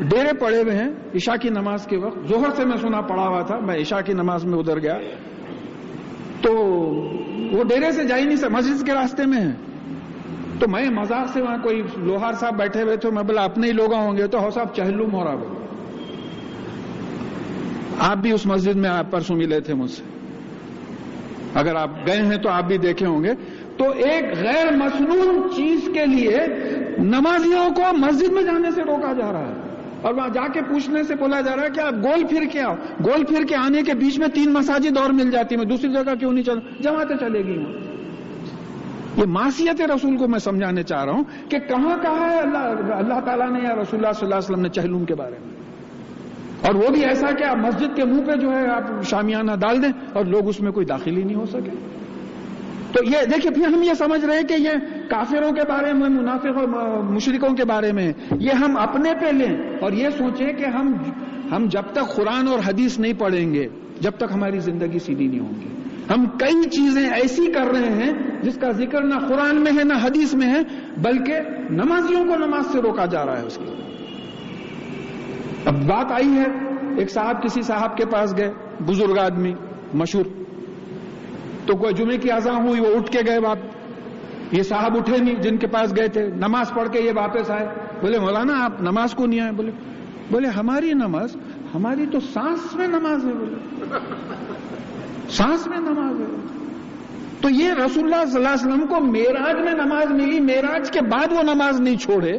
ڈیرے پڑے ہوئے ہیں عشاء کی نماز کے وقت. ظہر سے میں سنا پڑا ہوا تھا, میں عشاء کی نماز میں ادھر گیا تو وہ ڈیرے سے جا ہی نہیں سکتا, مسجد کے راستے میں ہے. تو میں مذاق سے, وہاں کوئی لوہار صاحب بیٹھے ہوئے تھے, میں بولا اپنے ہی لوگ ہوں گے, تو ہو صاحب چہلوم ہو رہا بولے. آپ بھی اس مسجد میں آپ پرسوں ملے تھے مجھ سے, اگر آپ گئے ہیں تو آپ بھی دیکھے ہوں گے. تو ایک غیر مسنون چیز کے لیے نمازیوں کو مسجد میں جانے سے روکا جا رہا ہے, اور وہاں جا کے پوچھنے سے بولا جا رہا ہے کہ آپ گول پھر کے آؤ. گول پھر کے آنے کے بیچ میں 3 مساجد اور مل جاتی, میں دوسری جگہ کیوں نہیں چل, جماعتیں چلے گی. یہ معصیت رسول کو میں سمجھانے چاہ رہا ہوں کہ کہاں کہا ہے اللہ تعالیٰ نے یا رسول اللہ صلی اللہ علیہ وسلم نے چہلوم کے بارے میں, اور وہ بھی ایسا کہ آپ مسجد کے منہ پہ جو ہے آپ شامیانہ ڈال دیں اور لوگ اس میں کوئی داخل ہی نہیں ہو سکے. تو یہ دیکھیں, پھر ہم یہ سمجھ رہے ہیں کہ یہ کافروں کے بارے میں, منافق اور مشرکوں کے بارے میں, یہ ہم اپنے پہ لیں اور یہ سوچیں کہ ہم جب تک قرآن اور حدیث نہیں پڑھیں گے, جب تک ہماری زندگی سیدھی نہیں ہوگی. ہم کئی چیزیں ایسی کر رہے ہیں جس کا ذکر نہ قرآن میں ہے نہ حدیث میں ہے, بلکہ نمازیوں کو نماز سے روکا جا رہا ہے اس کی. اب بات آئی ہے, ایک صاحب کسی صاحب کے پاس گئے, بزرگ آدمی مشہور, تو کوئی جمعے کی اذان ہوئی, وہ اٹھ کے گئے باپ. یہ صاحب اٹھے نہیں جن کے پاس گئے تھے, نماز پڑھ کے یہ واپس آئے. بولے مولانا آپ نماز کو نہیں آئے؟ بولے ہماری نماز, ہماری تو سانس میں نماز ہے. بولے سانس میں نماز ہے. تو یہ رسول اللہ صلی اللہ علیہ وسلم کو معراج میں نماز ملی, معراج کے بعد وہ نماز نہیں چھوڑے,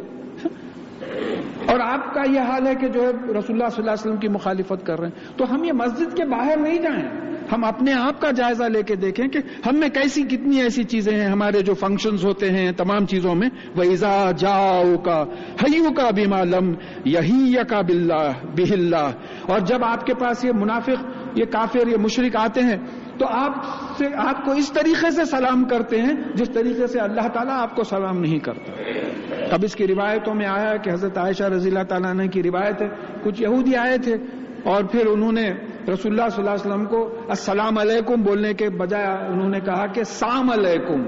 اور آپ کا یہ حال ہے کہ جو ہے رسول اللہ صلی اللہ علیہ وسلم کی مخالفت کر رہے ہیں. تو ہم یہ مسجد کے باہر نہیں جائیں, ہم اپنے آپ کا جائزہ لے کے دیکھیں کہ ہم میں کتنی ایسی چیزیں ہیں, ہمارے جو فنکشنز ہوتے ہیں تمام چیزوں میں, وَإِذَا جَاءُوكَ حَيُّوكَ بِمَا لَمْ يَحِيَّكَ بِهِ اللَّهُ. اور جب آپ کے پاس یہ منافق, یہ کافر, یہ مشرک آتے ہیں تو آپ کو اس طریقے سے سلام کرتے ہیں جس طریقے سے اللہ تعالیٰ آپ کو سلام نہیں کرتا. اب اس کی روایتوں میں آیا ہے کہ حضرت عائشہ رضی اللہ تعالیٰ عنہ کی روایت ہے, کچھ یہودی آئے تھے اور پھر انہوں نے رسول اللہ صلی اللہ علیہ وسلم کو السلام علیکم بولنے کے بجائے انہوں نے کہا کہ سام علیکم.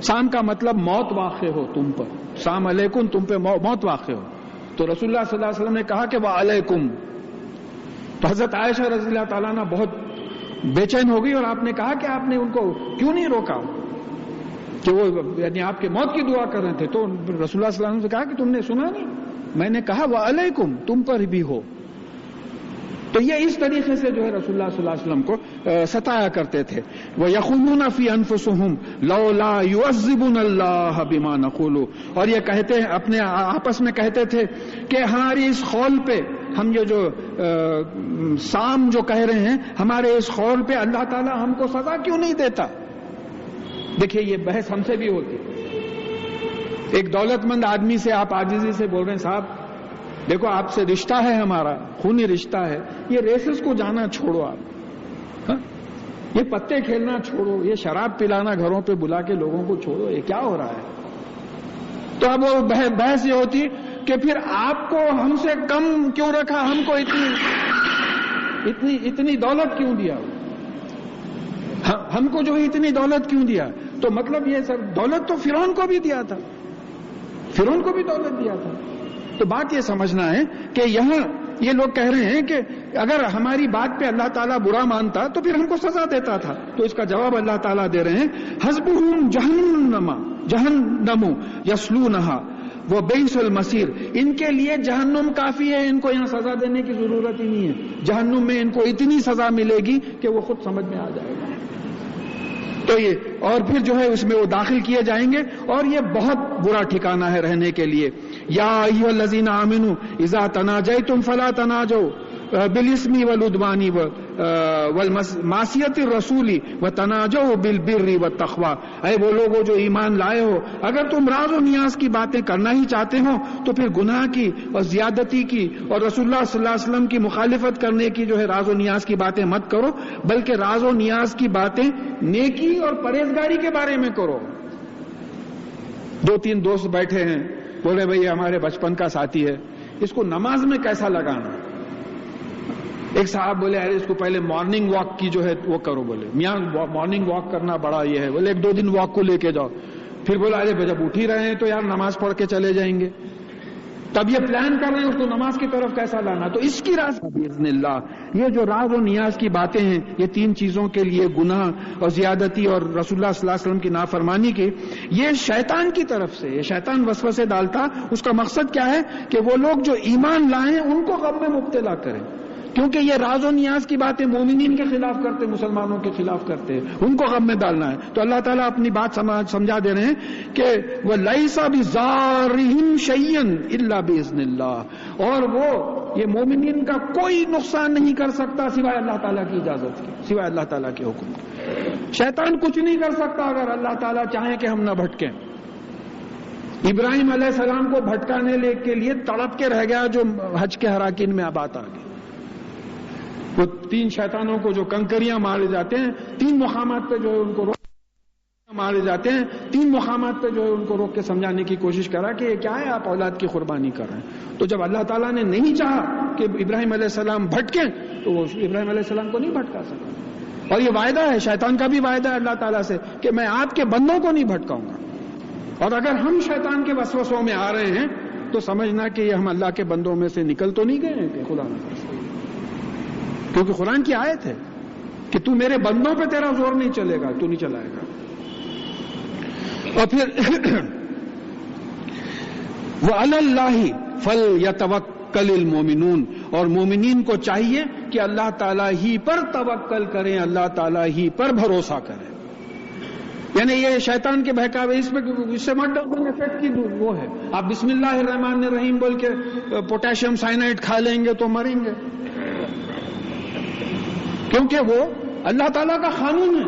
سام کا مطلب موت واقع ہو تم پر, سام علیکم تم پہ موت واقع ہو. تو رسول اللہ صلی اللہ علیہ وسلم نے کہا کہ وعلیکم. تو حضرت عائشہ رضی اللہ تعالیٰ عنہ بہت بے چین ہو گئی, اور آپ نے کہا کہ آپ نے ان کو کیوں نہیں روکا, کہ وہ یعنی آپ کے موت کی دعا کر رہے تھے. تو رسول اللہ صلی اللہ علیہ وسلم سے کہا کہ تم نے سنا نہیں, میں نے کہا وعلیکم, تم پر بھی ہو. تو یہ اس طریقے سے جو ہے رسول اللہ صلی اللہ علیہ وسلم کو ستایا کرتے تھے. وَيَخُونُونَ فِي أَنفُسِهِمْ لَوْلَا يُعَذِّبُنَ اللَّهَ بِمَا نَقُولُ. اور یہ کہتے ہیں اپنے آپس میں کہتے تھے کہ ہماری اس قول پہ, ہم یہ جو سام جو کہہ رہے ہیں, ہمارے اس قول پہ اللہ تعالیٰ ہم کو سزا کیوں نہیں دیتا. دیکھیے یہ بحث ہم سے بھی ہوتی. ایک دولت مند آدمی سے آپ عاجزی سے بول رہے ہیں صاحب دیکھو آپ سے رشتہ ہے, ہمارا خونی رشتہ ہے, یہ ریسز کو جانا چھوڑو, آپ یہ پتے کھیلنا چھوڑو, یہ شراب پلانا گھروں پہ بلا کے لوگوں کو چھوڑو, یہ کیا ہو رہا ہے. تو اب وہ بحث یہ ہوتی کہ پھر آپ کو ہم سے کم کیوں رکھا, ہم کو اتنی دولت کیوں دیا, ہم کو جو ہے اتنی دولت کیوں دیا. تو مطلب یہ سر دولت تو فرعون کو بھی دیا تھا, فرعون کو بھی دولت دیا تھا. تو بات یہ سمجھنا ہے کہ یہاں یہ لوگ کہہ رہے ہیں کہ اگر ہماری بات پہ اللہ تعالیٰ برا مانتا تو پھر ہم کو سزا دیتا تھا. تو اس کا جواب اللہ تعالیٰ دے رہے ہیں, حسبہم جہنم یصلونہا وبئس المصیر. ان کے لیے جہنم کافی ہے, ان کو یہاں سزا دینے کی ضرورت ہی نہیں ہے. جہنم میں ان کو اتنی سزا ملے گی کہ وہ خود سمجھ میں آ جائے گا. تو یہ اور پھر جو ہے اس میں وہ داخل کیے جائیں گے, اور یہ بہت برا ٹھکانہ ہے رہنے کے لیے. یا ایھا الذین آمنوا اذا تناجیتم فلا تناجوا بالاسم والعدوان والمعصیۃ الرسول وتناجوا بالبر والتقوی. اے وہ لوگوں جو ایمان لائے ہو, اگر تم راز و نیاز کی باتیں کرنا ہی چاہتے ہو تو پھر گناہ کی اور زیادتی کی اور رسول اللہ صلی اللہ علیہ وسلم کی مخالفت کرنے کی جو ہے راز و نیاز کی باتیں مت کرو, بلکہ راز و نیاز کی باتیں نیکی اور پرہیزگاری کے بارے میں کرو. 2-3 دوست بیٹھے ہیں, بولے بھئی ہمارے بچپن کا ساتھی ہے, اس کو نماز میں کیسا لگانا. ایک صاحب بولے ارے اس کو پہلے مارننگ واک کی جو ہے وہ کرو. بولے میاں مارننگ واک کرنا بڑا یہ ہے. بولے 1-2 دن واک کو لے کے جاؤ. پھر بولا ارے جب اٹھ ہی رہے ہیں تو یار نماز پڑھ کے چلے جائیں گے. تو اب یہ پلان کر رہے ہیں اس کو نماز کی طرف کیسا لانا. تو اس کی راز باذن اللہ یہ جو راز و نیاز کی باتیں ہیں، یہ 3 چیزوں کے لیے گناہ اور زیادتی اور رسول اللہ صلی اللہ علیہ وسلم کی نافرمانی کی، یہ شیطان کی طرف سے، یہ شیطان وسوسے ڈالتا. اس کا مقصد کیا ہے کہ وہ لوگ جو ایمان لائے ان کو غم میں مبتلا کریں، کیونکہ یہ راز و نیاز کی باتیں مومنین کے خلاف کرتے، مسلمانوں کے خلاف کرتے، ان کو غم میں ڈالنا ہے. تو اللہ تعالیٰ اپنی بات سمجھا دے رہے ہیں کہ وَلَيْسَ بِضَارِّهِمْ شَيْئًا إِلَّا بِإِذْنِ اللَّهِ، اور وہ یہ مومنین کا کوئی نقصان نہیں کر سکتا سوائے اللہ تعالیٰ کی اجازت کے، سوائے اللہ تعالیٰ کے حکم کے. شیطان کچھ نہیں کر سکتا اگر اللہ تعالیٰ چاہیں کہ ہم نہ بھٹکیں. ابراہیم علیہ السلام کو بھٹکانے کے لیے تڑپ کے رہ گیا جو حج کے اراکین میں بات آ گئی. وہ 3 شیطانوں کو جو کنکریاں مارے جاتے ہیں، 3 مقامات پہ جو ہے ان کو مارے جاتے ہیں، 3 مقامات پہ جو ہے ان کو روک کے سمجھانے کی کوشش کرا کہ یہ کیا ہے، آپ اولاد کی قربانی کر رہے ہیں. تو جب اللہ تعالیٰ نے نہیں چاہا کہ ابراہیم علیہ السلام بھٹکیں تو وہ ابراہیم علیہ السلام کو نہیں بھٹکا سکا. اور یہ وعدہ ہے، شیطان کا بھی وعدہ ہے اللہ تعالیٰ سے کہ میں آپ کے بندوں کو نہیں بھٹکاؤں گا. اور اگر ہم شیطان کے وسوسوں میں آ رہے ہیں تو سمجھنا کہ یہ ہم اللہ کے بندوں میں سے نکل تو نہیں گئے ہیں کہ خدا نہ، کیونکہ قرآن کی آیت ہے کہ تو میرے بندوں پہ تیرا زور نہیں چلے گا، تو نہیں چلائے گا. اور پھر وَعَلَى اللَّهِ فَلْيَتَوَكَّلِ الْمُؤْمِنُونَ، اور مومنین کو چاہیے کہ اللہ تعالیٰ ہی پر توکل کریں، اللہ تعالیٰ ہی پر بھروسہ کریں. یعنی یہ شیطان کے بہکاوے اس سے مت ڈرو، افیکٹ کی وہ ہے. آپ بسم اللہ الرحمن الرحیم بول کے پوٹاشیم سائنائڈ کھا لیں گے تو مریں گے، کیونکہ وہ اللہ تعالیٰ کا قانون ہے،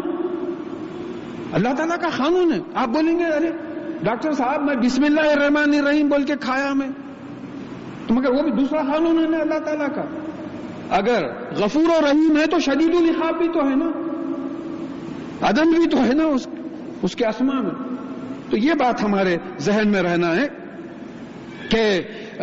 اللہ تعالیٰ کا قانون ہے. آپ بولیں گے ارے ڈاکٹر صاحب میں بسم اللہ الرحمن الرحیم بول کے کھایا میں، تو مگر وہ بھی دوسرا قانون ہے نا اللہ تعالیٰ کا. اگر غفور و رحیم ہے تو شدید العقاب بھی تو ہے نا، عدم بھی تو ہے نا اس کے اسماء میں. تو یہ بات ہمارے ذہن میں رہنا ہے کہ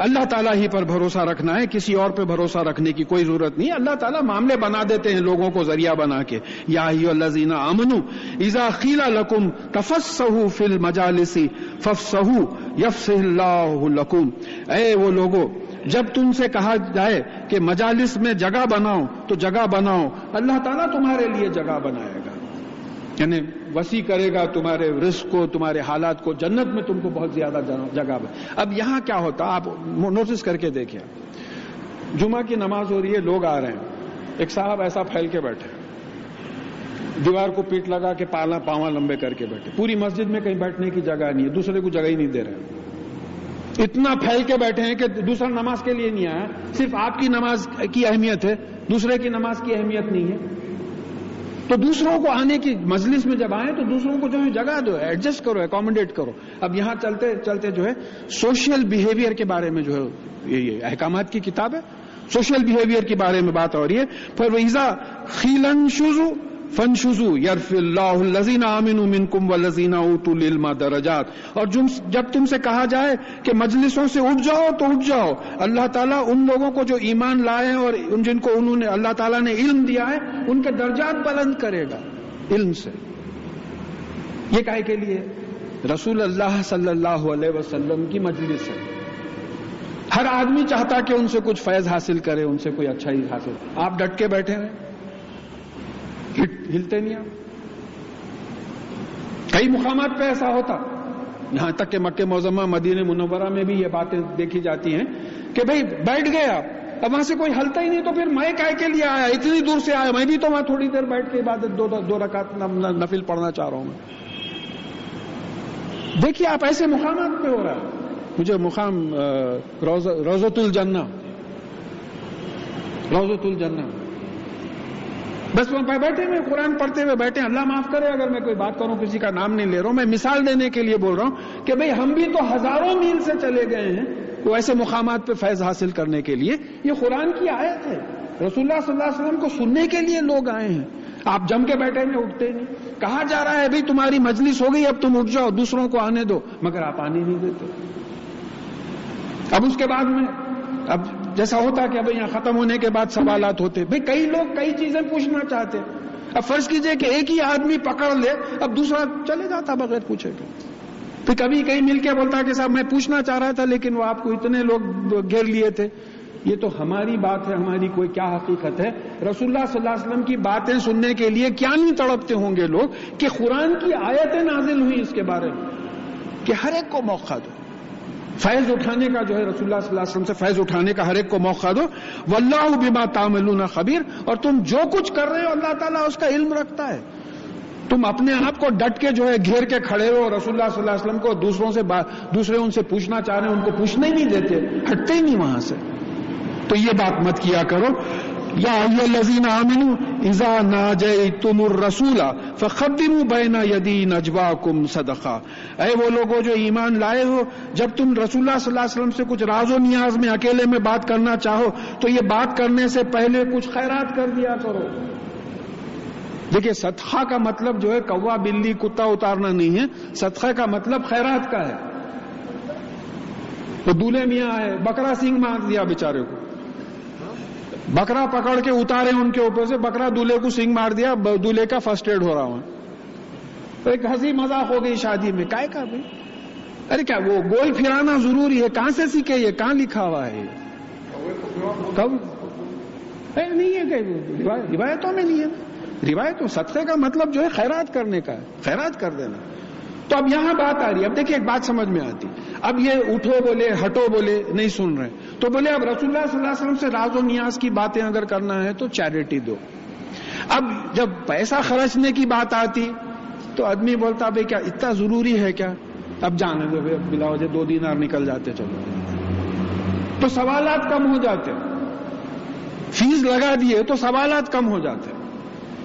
اللہ تعالیٰ ہی پر بھروسہ رکھنا ہے، کسی اور پہ بھروسہ رکھنے کی کوئی ضرورت نہیں. اللہ تعالیٰ معاملے بنا دیتے ہیں لوگوں کو ذریعہ بنا کے. یا ایھا الذین آمنوا اذا قیل لکم تفصحوا فی المجالس فافصحوا یفصح اللہ لکم، اے وہ لوگوں جب تم سے کہا جائے کہ مجالس میں جگہ بناؤ تو جگہ بناؤ، اللہ تعالیٰ تمہارے لیے جگہ بنائے گا، یعنی وسیع کرے گا تمہارے رزق کو، تمہارے حالات کو، جنت میں تم کو بہت زیادہ جگہ. اب یہاں کیا ہوتا آپ نوٹس کر کے دیکھیں، جمعہ کی نماز ہو رہی ہے، لوگ آ رہے ہیں، ایک صاحب ایسا پھیل کے بیٹھے، دیوار کو پیٹ لگا کے پاواں لمبے کر کے بیٹھے، پوری مسجد میں کہیں بیٹھنے کی جگہ نہیں ہے، دوسرے کو جگہ ہی نہیں دے رہے، اتنا پھیل کے بیٹھے ہیں کہ دوسرا نماز کے لیے نہیں آیا. صرف آپ کی نماز کی اہمیت ہے، دوسرے کی نماز کی اہمیت نہیں ہے. تو دوسروں کو آنے کی مجلس میں جب آئیں تو دوسروں کو جو ہے جگہ دو، ایڈجسٹ کرو، اکوموڈیٹ کرو. اب یہاں چلتے چلتے جو ہے سوشل بیہیویئر کے بارے میں جو ہے یہ احکامات کی کتاب ہے، سوشل بیہیویئر کے بارے میں بات ہو رہی ہے. پھر وَإِذَا قِيلَ انشُزُوا فَانشُزُوا يَرْفَعِ اللَّهُ الَّذِينَ آمَنُوا مِنكُمْ وَالَّذِينَ أُوتُوا الْعِلْمَ دَرَجَاتٍ، اور جب تم سے کہا جائے کہ مجلسوں سے اٹھ جاؤ تو اٹھ جاؤ، اللہ تعالیٰ ان لوگوں کو جو ایمان لائے ہیں اور جن کو انہوں نے اللہ تعالیٰ نے علم دیا ہے ان کے درجات بلند کرے گا علم سے. یہ کہے کے لیے رسول اللہ صلی اللہ علیہ وسلم کی مجلس ہے، ہر آدمی چاہتا کہ ان سے کچھ فیض حاصل کرے، ان سے کوئی اچھائی حاصل. آپ ڈٹ کے بیٹھے ہیں، ہلتے نہیں. آپ کئی مقامات پہ ایسا ہوتا، یہاں تک کہ مکہ معظمہ مدینہ منورہ میں بھی یہ باتیں دیکھی جاتی ہیں کہ بھئی بیٹھ گئے آپ، اب وہاں سے کوئی ہلتا ہی نہیں تو پھر میں کائے کے لیے آیا، اتنی دور سے آیا، میں بھی تو وہاں تھوڑی دیر بیٹھ کے عبادت دو رکعت نفل پڑھنا چاہ رہا ہوں میں. دیکھیے آپ ایسے مقامات پہ ہو رہا ہے. مجھے مقام روضۃ الجنہ، روضۃ الجنہ، بس وہاں بیٹھے ہوئے قرآن پڑھتے ہوئے بیٹھے. اللہ معاف کرے اگر میں کوئی بات کروں، کسی کا نام نہیں لے رہا ہوں، میں مثال دینے کے لیے بول رہا ہوں کہ بھئی ہم بھی تو ہزاروں میل سے چلے گئے ہیں وہ ایسے مقامات پہ فیض حاصل کرنے کے لیے. یہ قرآن کی آیت ہے، رسول اللہ صلی اللہ علیہ وسلم کو سننے کے لیے لوگ آئے ہیں. آپ جم کے بیٹھے ہیں، اٹھتے نہیں. کہا جا رہا ہے بھئی تمہاری مجلس ہو گئی، اب تم اٹھ جاؤ، دوسروں کو آنے دو، مگر آپ آنے نہیں دیتے. اب اس کے بعد میں اب جیسا ہوتا کہ اب یہاں ختم ہونے کے بعد سوالات ہوتے. بھئی کئی لوگ کئی چیزیں پوچھنا چاہتے. اب فرض کیجئے کہ ایک ہی آدمی پکڑ لے، اب دوسرا چلے جاتا بغیر پوچھے گا. پھر کبھی کہیں مل کے بولتا کہ صاحب میں پوچھنا چاہ رہا تھا لیکن وہ آپ کو اتنے لوگ گھیر لیے تھے. یہ تو ہماری بات ہے, ہماری کوئی کیا حقیقت ہے؟ رسول اللہ صلی اللہ علیہ وسلم کی باتیں سننے کے لیے کیا نہیں تڑپتے ہوں گے لوگ کہ قرآن کی آیتیں نازل ہوئی اس کے بارے میں کہ ہر ایک کو موقع دو, فیض اٹھانے کا جو ہے رسول اللہ صلی اللہ علیہ وسلم سے فیض اٹھانے کا ہر ایک کو موقع دو. واللہ بما تعملون خبیر, اور تم جو کچھ کر رہے ہو اللہ تعالیٰ اس کا علم رکھتا ہے. تم اپنے آپ کو ڈٹ کے جو ہے گھیر کے کھڑے ہو, رسول اللہ صلی اللہ علیہ وسلم کو دوسرے ان سے پوچھنا چاہ رہے ہیں, ان کو پوچھنے ہی نہیں دیتے, ہٹتے ہی نہیں وہاں سے. تو یہ بات مت کیا کرو. یا ایھا الذین آمنوا اذا ناجیتم الرسول فقدموا بین یدی نجواکم صدقہ, اے وہ لوگوں جو ایمان لائے ہو, جب تم رسول اللہ صلی اللہ علیہ وسلم سے کچھ راز و نیاز میں اکیلے میں بات کرنا چاہو تو یہ بات کرنے سے پہلے کچھ خیرات کر دیا کرو. دیکھیے صدقہ کا مطلب جو ہے کوا بلی کتا اتارنا نہیں ہے, صدقہ کا مطلب خیرات کا ہے. تو دولہے میاں ہے, بکرا سینگ مار دیا بیچارے کو, بکرا پکڑ کے اتارے ان کے اوپر سے, بکرا دولہے کو سینگ مار دیا, دولہے کا فرسٹ ایڈ ہو رہا ہوں. تو ایک ہنسی مذاق ہو گئی شادی میں, کائے کا بھائی, ارے کیا وہ گول پھرانا ضروری ہے؟ کہاں سے سیکھے یہ, کہاں لکھا ہوا ہے؟ کب نہیں ہے کہ روایتوں میں نہیں ہے. روایتوں صدقے کا مطلب جو ہے خیرات کرنے کا ہے, خیرات کر دینا. تو اب یہاں بات آ رہی ہے. اب دیکھیے ایک بات سمجھ میں آتی, اب یہ اٹھو بولے ہٹو بولے نہیں سن رہے, تو بولے اب رسول اللہ صلی اللہ علیہ وسلم سے راز و نیاز کی باتیں اگر کرنا ہے تو چیریٹی دو. اب جب پیسہ خرچنے کی بات آتی تو آدمی بولتا بھائی کیا اتنا ضروری ہے کیا, اب جانے دو بھائی, بلا وجہ 2 دینار نکل جاتے چلو. تو سوالات کم ہو جاتے, فیس لگا دیے تو سوالات کم ہو جاتے.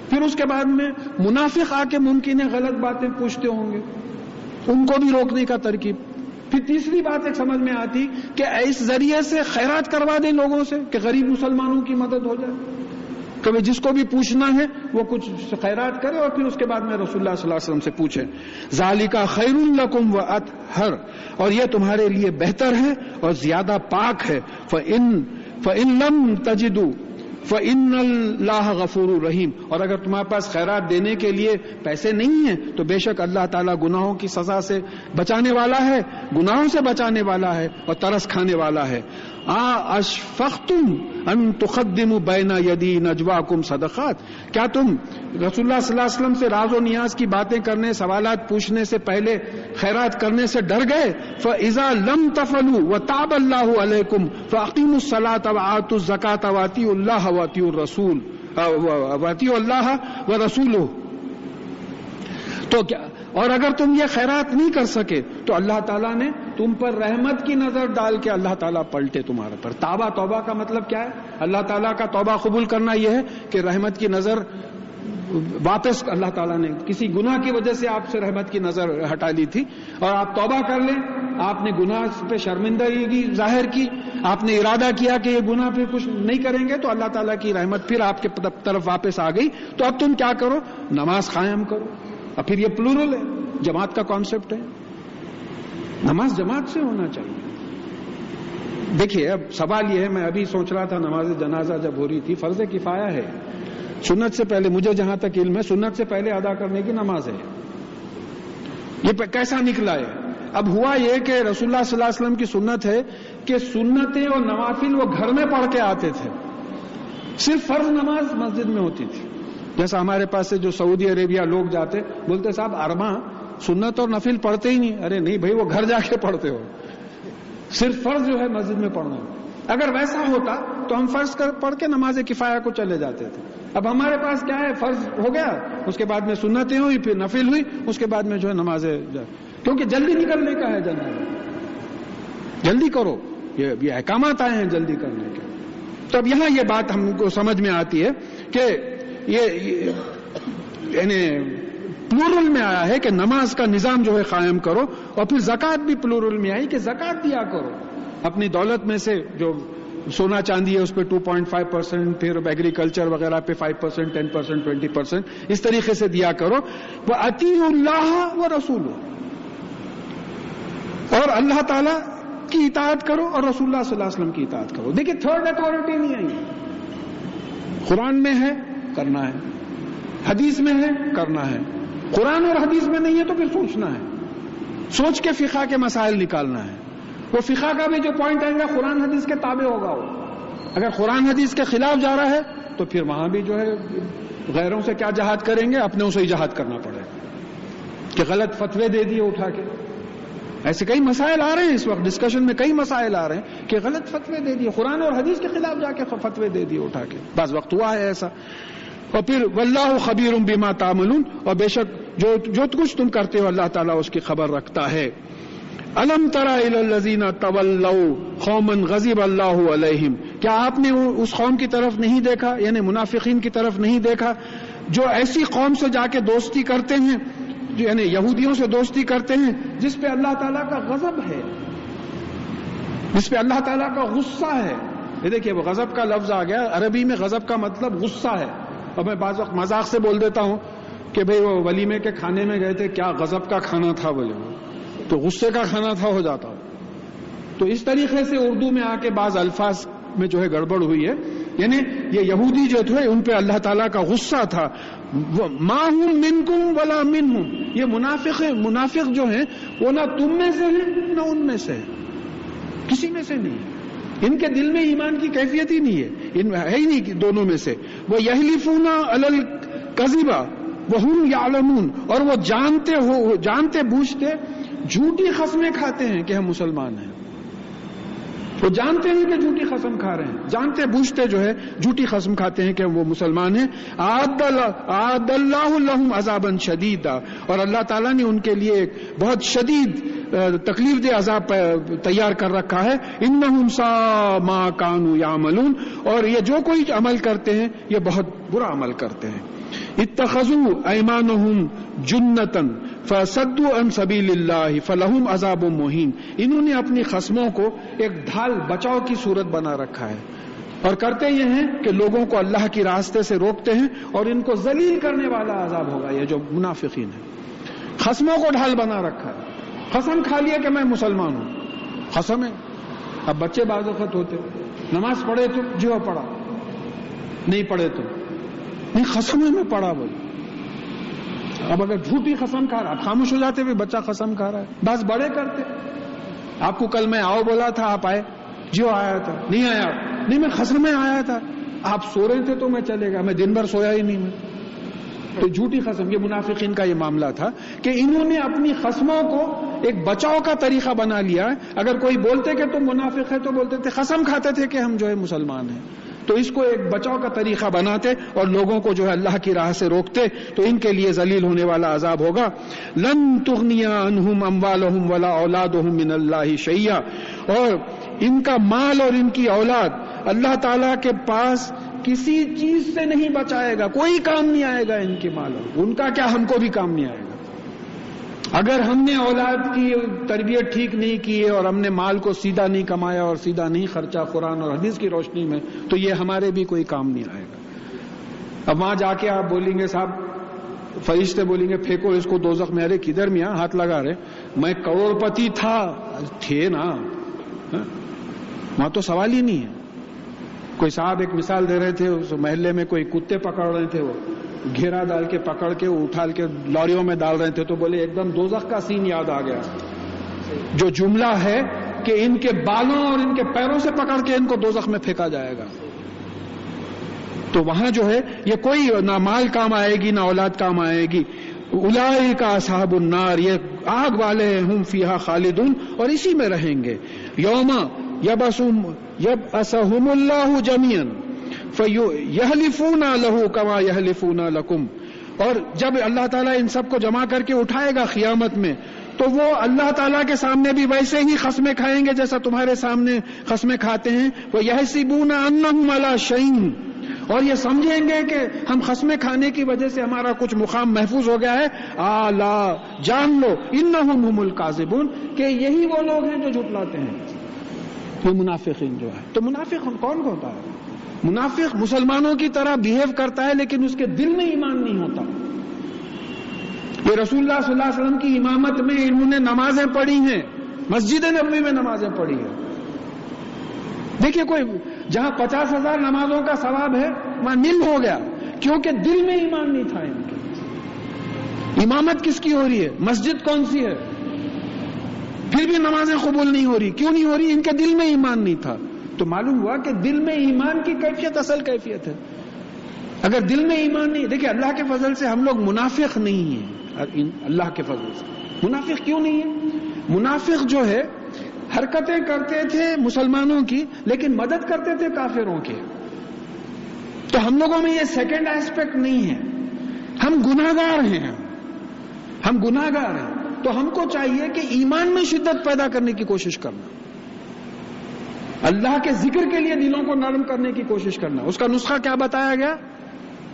پھر اس کے بعد میں منافق آ کے ممکن ہے غلط باتیں پوچھتے ہوں گے, ان کو بھی روکنے کا ترکیب. پھر تیسری بات ایک سمجھ میں آتی کہ اس ذریعے سے خیرات کروا دیں لوگوں سے کہ غریب مسلمانوں کی مدد ہو جائے. کبھی جس کو بھی پوچھنا ہے وہ کچھ خیرات کرے اور پھر اس کے بعد میں رسول اللہ صلی اللہ علیہ وسلم سے پوچھے. ذالک خیر لکم واطہر, اور یہ تمہارے لیے بہتر ہے اور زیادہ پاک ہے. فإن لم تجدوا فإن اللہ غفور رحیم, اور اگر تمہارے پاس خیرات دینے کے لیے پیسے نہیں ہیں تو بے شک اللہ تعالیٰ گناہوں کی سزا سے بچانے والا ہے, گناہوں سے بچانے والا ہے اور ترس کھانے والا ہے. اشفقتم ان تقدموا بین یدی نجواکم صدقات, کیا تم رسول اللہ صلی اللہ علیہ وسلم سے راز و نیاز کی باتیں کرنے, سوالات پوچھنے سے پہلے خیرات کرنے سے ڈر گئے؟ فاذا لم تفعلوا وتاب اللہ علیکم فاقیموا الصلاۃ وآتوا الزکاۃ واطیعوا اللہ واطیعوا الرسول واطیعوا اللہ ورسولہ. تو کیا, اور اگر تم یہ خیرات نہیں کر سکے تو اللہ تعالیٰ نے تم پر رحمت کی نظر ڈال کے اللہ تعالیٰ پلٹے تمہارے پر. توبہ کا مطلب کیا ہے؟ اللہ تعالیٰ کا توبہ قبول کرنا یہ ہے کہ رحمت کی نظر واپس, اللہ تعالیٰ نے کسی گناہ کی وجہ سے آپ سے رحمت کی نظر ہٹا لی تھی اور آپ توبہ کر لیں, آپ نے گناہ پہ شرمندگی ظاہر کی, آپ نے ارادہ کیا کہ یہ گناہ پہ کچھ نہیں کریں گے, تو اللہ تعالیٰ کی رحمت پھر آپ کے طرف واپس آ گئی. تو اب تم کیا کرو, نماز قائم کرو. اور پھر یہ پلورل ہے, جماعت کا کانسیپٹ ہے, نماز جماعت سے ہونا چاہیے. دیکھیے اب سوال یہ ہے, میں ابھی سوچ رہا تھا نماز جنازہ جب ہو رہی تھی, فرض کفایہ ہے, سنت سے پہلے, مجھے جہاں تک علم ہے سنت سے پہلے ادا کرنے کی نماز ہے. یہ کیسا نکلا ہے؟ اب ہوا یہ کہ رسول اللہ صلی اللہ علیہ وسلم کی سنت ہے کہ سنتیں اور نوافل وہ گھر میں پڑھ کے آتے تھے, صرف فرض نماز مسجد میں ہوتی تھی. جیسا ہمارے پاس سے جو سعودی عربیہ لوگ جاتے, بولتے صاحب ارما سنت اور نفل پڑھتے ہی نہیں. ارے نہیں بھائی, وہ گھر جا کے پڑھتے ہو, صرف فرض جو ہے مسجد میں پڑھنا. اگر ویسا ہوتا تو ہم فرض پڑھ کے نماز کفایہ کو چلے جاتے تھے. اب ہمارے پاس کیا ہے, فرض ہو گیا, اس کے بعد میں سنتیں ہوئی, پھر نفل ہوئی, اس کے بعد میں جو ہے نمازیں, کیونکہ جلدی نکلنے کا ہے جنازہ, جلدی کرو, یہ احکامات آئے ہیں جلدی کرنے کے. تو اب یہاں یہ بات ہم کو سمجھ میں آتی ہے کہ یہ یعنی پلورل میں آیا ہے کہ نماز کا نظام جو ہے قائم کرو, اور پھر زکوٰۃ بھی پلورل میں آئی کہ زکوٰۃ دیا کرو. اپنی دولت میں سے جو سونا چاندی ہے اس پہ 2.5%, پھر ایگریکلچر وغیرہ پہ 5%, 10%, 20%, اس طریقے سے دیا کرو. وَأَطِيعُوا اللَّهَ وَرَسُولَهُ, اور اللہ تعالیٰ کی اطاعت کرو اور رسول اللہ صلی اللہ علیہ وسلم کی اطاعت کرو. دیکھیں تھرڈ اتھارٹی نہیں آئی, قرآن میں ہے کرنا ہے, حدیث میں ہے کرنا ہے, قرآن اور حدیث میں نہیں ہے تو پھر سوچنا ہے. سوچ کے فقہ کے مسائل نکالنا ہے. وہ فقہ کا بھی جو پوائنٹ آئے گا قرآن حدیث کے تابع ہوگا. وہ اگر قرآن حدیث کے خلاف جا رہا ہے تو پھر وہاں بھی جو ہے غیروں سے کیا جہاد کریں گے, اپنے سے ہی جہاد کرنا پڑے گا کہ غلط فتوے دے دیے اٹھا کے. ایسے کئی مسائل آ رہے ہیں اس وقت ڈسکشن میں, کئی مسائل آ رہے ہیں کہ غلط فتوے دے دیے, قرآن اور حدیث کے خلاف جا کے فتوے دے دیے اٹھا کے. بعض وقت ہوا ہے ایسا. اور پھر واللہ خبیر بما تعملون, اور بے شک جو کچھ تم کرتے ہو اللہ تعالیٰ اس کی خبر رکھتا ہے. الم تر الی الذین تولوا قوما غضب اللہ علیہم, کیا آپ نے اس قوم کی طرف نہیں دیکھا, یعنی منافقین کی طرف نہیں دیکھا جو ایسی قوم سے جا کے دوستی کرتے ہیں, یعنی یہودیوں سے دوستی کرتے ہیں جس پہ اللہ تعالیٰ کا غضب ہے, جس پہ اللہ تعالیٰ کا غصہ ہے. یہ دیکھیے وہ غضب کا لفظ آ گیا, عربی میں غضب کا مطلب غصہ ہے. اور میں بعض وقت مذاق سے بول دیتا ہوں کہ بھئی وہ ولیمے کے کھانے میں گئے تھے, کیا غضب کا کھانا تھا, بولے تو غصے کا کھانا تھا ہو جاتا. تو اس طریقے سے اردو میں آ کے بعض الفاظ میں جو ہے گڑبڑ ہوئی ہے. یعنی یہ یہودی جو تھے ان پہ اللہ تعالیٰ کا غصہ تھا. ما ہم منکم ولا منہم, یہ منافق جو ہیں وہ نہ تم میں سے ہیں نہ ان میں سے ہیں, کسی میں سے نہیں. ان کے دل میں ایمان کی کیفیت ہی نہیں ہے, ان ہے ہی نہیں دونوں میں سے. وہ یحلفون علی الکذب وہم یعلمون, اور وہ جانتے بوجھتے جھوٹی قسمیں کھاتے ہیں کہ ہم مسلمان ہیں. وہ جانتے ہیں کہ جھوٹی قسم کھا رہے ہیں, جانتے بوجھتے جو ہے جھوٹی قسم کھاتے ہیں کہ وہ مسلمان ہیں. اعد اللہ لہم عذابا شدیدا, اور اللہ تعالیٰ نے ان کے لیے ایک بہت شدید تکلیف دہ عذاب تیار کر رکھا ہے. انہم ساء ما کانوا یعملون, اور یہ جو کوئی عمل کرتے ہیں یہ بہت برا عمل کرتے ہیں. اتخذوا ایمانہم جنتا فصدوا عن سبیل اللہ فلہم عذاب مہین, انہوں نے اپنی خصموں کو ایک ڈھال بچاؤ کی صورت بنا رکھا ہے, اور کرتے یہ ہیں کہ لوگوں کو اللہ کی راستے سے روکتے ہیں, اور ان کو ذلیل کرنے والا عذاب ہوگا. یہ جو منافقین ہیں خصموں کو ڈھال بنا رکھا ہے. قسم کھا لیا کہ میں مسلمان ہوں, قسم ہے. اب بچے بعض وقت ہوتے نماز پڑھے تو جو پڑھا, نہیں پڑھے تو نہیں, قسم ہے میں پڑھا بولے. اب اگر جھوٹی قسم کھا رہا, آپ خاموش ہو جاتے, بچہ قسم کھا رہا ہے. بس بڑے کرتے, آپ کو کل میں آؤ بولا تھا, آپ آئے, جو آیا تھا, نہیں آیا, نہیں میں قسم میں آیا تھا, آپ سو رہے تھے تو میں چلے گا, میں دن بھر سویا ہی نہیں. میں تو جھوٹی قسم, یہ منافقین کا یہ معاملہ تھا کہ انہوں نے اپنی قسموں کو ایک بچاؤ کا طریقہ بنا لیا. اگر کوئی بولتے کہ تم منافق ہے تو بولتے تھے, قسم کھاتے تھے کہ ہم جو ہے مسلمان ہیں, تو اس کو ایک بچاؤ کا طریقہ بناتے اور لوگوں کو جو ہے اللہ کی راہ سے روکتے, تو ان کے لیے ذلیل ہونے والا عذاب ہوگا. لن تغنی عنہم اموالہم ولا اولادہم من اللہ شیئا, اور ان کا مال اور ان کی اولاد اللہ تعالیٰ کے پاس کسی چیز سے نہیں بچائے گا, کوئی کام نہیں آئے گا ان کے مال, ان کا کیا ہم کو بھی کام نہیں آئے گا. اگر ہم نے اولاد کی تربیت ٹھیک نہیں کی ہے اور ہم نے مال کو سیدھا نہیں کمایا اور سیدھا نہیں خرچا قرآن اور حدیث کی روشنی میں, تو یہ ہمارے بھی کوئی کام نہیں آئے گا. اب وہاں جا کے آپ بولیں گے, صاحب فرشتے بولیں گے پھینکو اس کو دوزخ میں. ارے کدھر میاں ہاتھ لگا رہے, میں کروڑپتی تھے نا, وہاں تو سوال ہی نہیں ہے. کوئی صاحب ایک مثال دے رہے تھے, اس محلے میں کوئی کتے پکڑ رہے تھے, وہ گھیرا ڈال کے پکڑ کے اٹھا کے لاریوں میں ڈال رہے تھے, تو بولے ایک دم دوزخ کا سین یاد آ گیا, جو جملہ ہے کہ ان کے بالوں اور ان کے پیروں سے پکڑ کے ان کو دوزخ میں پھینکا جائے گا. تو وہاں جو ہے یہ کوئی نہ مال کام آئے گی نہ اولاد کام آئے گی. اولئک اصحاب النار, یہ آگ والے ہیں, ہم فیہا خالدون, اور اسی میں رہیں گے. یوم یبعثہم اللہ جميعا فیحلفون لہ کما یحلفون لکم, اور جب اللہ تعالیٰ ان سب کو جمع کر کے اٹھائے گا قیامت میں, تو وہ اللہ تعالیٰ کے سامنے بھی ویسے ہی قسمیں کھائیں گے جیسا تمہارے سامنے قسمیں کھاتے ہیں. وَيَحْسِبُونَ أَنَّهُمْ عَلَى شَيْءٍ, اور یہ سمجھیں گے کہ ہم قسمیں کھانے کی وجہ سے ہمارا کچھ مقام محفوظ ہو گیا ہے. آلا, جان لو, انہم هم الکاذبون, کہ یہی وہ لوگ ہیں جو جھٹلاتے ہیں, یہ منافقین جو ہے. تو منافق کون ہوتا ہے؟ منافق مسلمانوں کی طرح بیہیو کرتا ہے لیکن اس کے دل میں ایمان نہیں ہوتا. یہ رسول اللہ صلی اللہ علیہ وسلم کی امامت میں انہوں نے نمازیں پڑھی ہیں, مسجد نبوی میں نمازیں پڑھی ہیں. دیکھیے کوئی جہاں 50,000 نمازوں کا ثواب ہے وہاں نل ہو گیا, کیونکہ دل میں ایمان نہیں تھا ان کے. امامت کس کی ہو رہی ہے؟ مسجد کون سی ہے؟ پھر بھی نمازیں قبول نہیں ہو رہی. کیوں نہیں ہو رہی؟ ان کے دل میں ایمان نہیں تھا. تو معلوم ہوا کہ دل میں ایمان کی کیفیت اصل کیفیت ہے. اگر دل میں ایمان نہیں، دیکھیں اللہ کے فضل سے ہم لوگ منافق نہیں ہیں. اللہ کے فضل سے منافق کیوں نہیں ہے؟ منافق جو ہے حرکتیں کرتے تھے مسلمانوں کی لیکن مدد کرتے تھے کافروں کے. تو ہم لوگوں میں یہ سیکنڈ ایسپیکٹ نہیں ہے. ہم گناہگار ہیں، ہم گناہگار ہیں. تو ہم کو چاہیے کہ ایمان میں شدت پیدا کرنے کی کوشش کرنا، اللہ کے ذکر کے لیے دلوں کو نرم کرنے کی کوشش کرنا. اس کا نسخہ کیا بتایا گیا؟